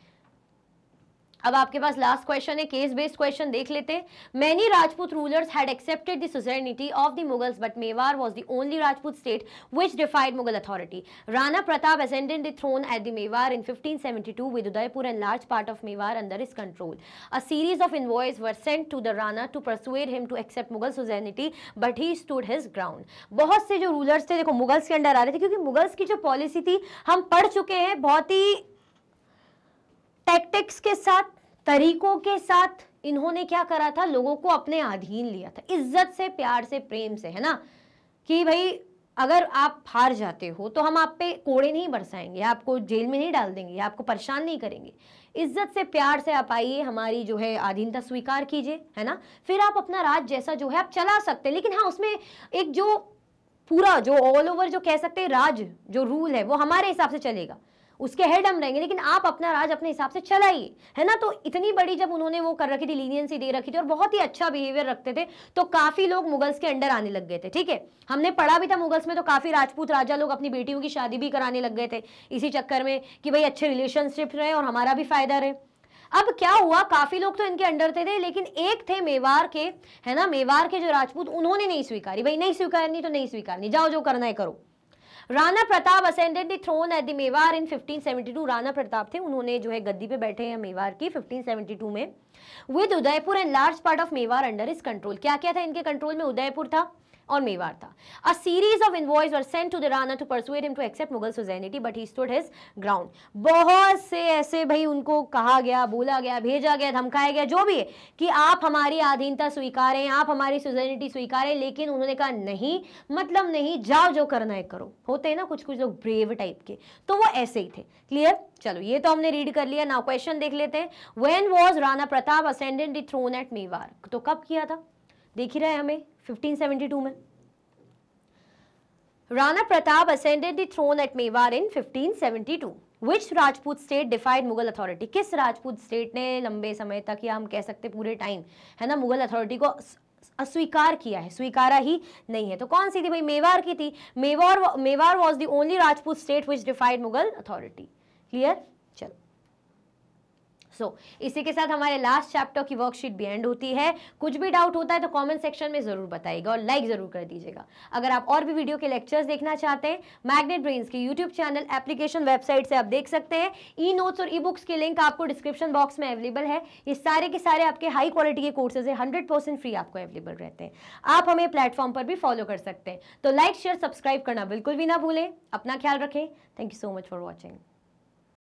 अब आपके पास लास्ट क्वेश्चन है, केस बेस्ड क्वेश्चन देख लेते हैं। Many Rajput rulers had accepted the suzerainty of the Mughals but Mewar was the only Rajput state which defied Mughal authority. Rana Pratap ascended the throne at the Mewar in 1572 with Udaipur and large part of Mewar under his control. A series of envoys were sent to the Rana to persuade him to accept Mughal suzerainty, but he stood his ground. बहुत से जो rulers थे देखो Mughals के under आ रहे थे, क्योंकि Mughals की जो पॉलिसी थी हम पढ़ चुके हैं, बहुत ही टैक्टिक्स के साथ, तरीकों के साथ इन्होंने क्या करा था, लोगों को अपने अधीन लिया था, इज्जत से, प्यार से, प्रेम से, है ना, कि भाई अगर आप हार जाते हो तो हम आप पे कोड़े नहीं बरसाएंगे, आपको जेल में नहीं डाल देंगे, आपको परेशान नहीं करेंगे, इज्जत से, प्यार से आप आइए, हमारी जो है अधीनता स्वीकार कीजिए, है ना, फिर आप अपना राज जैसा जो है आप चला सकते हैं। लेकिन हाँ, उसमें एक जो पूरा जो ऑल ओवर जो कह सकते हैं राज जो रूल है वो हमारे हिसाब से चलेगा, उसके हेड हम रहेंगे, लेकिन आप अपना राज अपने हिसाब से चलाइए, है ना। तो इतनी बड़ी जब उन्होंने वो कर रखी थी, लीनियंसी दे रखी थी, और बहुत ही अच्छा बिहेवियर रखते थे, तो काफी लोग मुगल्स के अंडर आने लग गए थे, ठीक है। हमने पढ़ा भी था मुगल्स में तो काफी राजपूत राजा लोग अपनी बेटियों की शादी भी कराने लग गए थे इसी चक्कर में कि भाई अच्छे रिलेशनशिप रहे और हमारा भी फायदा रहे। अब क्या हुआ, काफी लोग तो इनके अंडर थे, लेकिन एक थे मेवाड़ के, है ना, मेवाड़ के जो राजपूत, उन्होंने नहीं स्वीकारी, भाई नहीं स्वीकारनी तो नहीं स्वीकारनी, जाओ जो करना है करो। Rana Pratap ascended the throne at the Mewar in 1572। Rana Pratap थे, उन्होंने जो है गद्दी पे बैठे हैं मेवाड़ की 1572 में। With Udaipur and large part of Mewar under is control. क्या क्या था इनके कंट्रोल में, उदयपुर था और मेवाड़ था। A series of envoys were sent to the Rana to persuade him to accept Mughal suzerainty but he stood his ground. बहुत से ऐसे भाई उनको कहा गया, बोला गया, भेजा गया, धमकाया गया, जो भी है, कि आप हमारी अधीनता स्वीकारें, आप हमारी सुज़रेनिटी स्वीकारें, लेकिन उन्होंने कहा नहीं, मतलब नहीं, जाओ जो करना है करो। होते हैं ना कुछ कुछ लोग ब्रेव टाइप के, तो वो ऐसे ही थे। क्लियर। चलो ये तो हमने रीड कर लिया। नाउ क्वेश्चन देख लेते हैं। When was Rana Pratap ascended the throne at Mewar. तो कब किया था, देख ही रहे हैं हमें, 1572 में। Rana Pratap ascended the throne at Mewar in 1572। Which Rajput state डिफाइड Mughal authority. किस राजपूत स्टेट ने लंबे समय तक, या हम कह सकते पूरे टाइम, है ना, मुगल अथॉरिटी को अस्वीकार किया है, स्वीकारा ही नहीं है। तो कौन सी थी भाई, मेवाड़ की थी। Mewar was the only Rajput state which डिफाइड Mughal authority. Clear. चलो इसी के साथ हमारे लास्ट चैप्टर की वर्कशीट भी एंड होती है। कुछ भी डाउट होता है तो कमेंट सेक्शन में जरूर बताइएगा और लाइक जरूर कर दीजिएगा। अगर आप और भी वीडियो के लेक्चर्स देखना चाहते हैं, मैग्नेट ब्रेन्स के यूट्यूब चैनल, एप्लीकेशन, वेबसाइट से आप देख सकते हैं। ई नोट्स और ई बुक्स के लिंक आपको डिस्क्रिप्शन बॉक्स में अवेलेबल है। ये सारे के सारे आपके हाई क्वालिटी के कोर्सेज है, 100% फ्री आपको अवेलेबल रहते हैं। आप हमें प्लेटफॉर्म पर भी फॉलो कर सकते हैं। तो लाइक, शेयर, सब्सक्राइब करना बिल्कुल भी ना भूलें। अपना ख्याल रखें। Thank you so much for watching.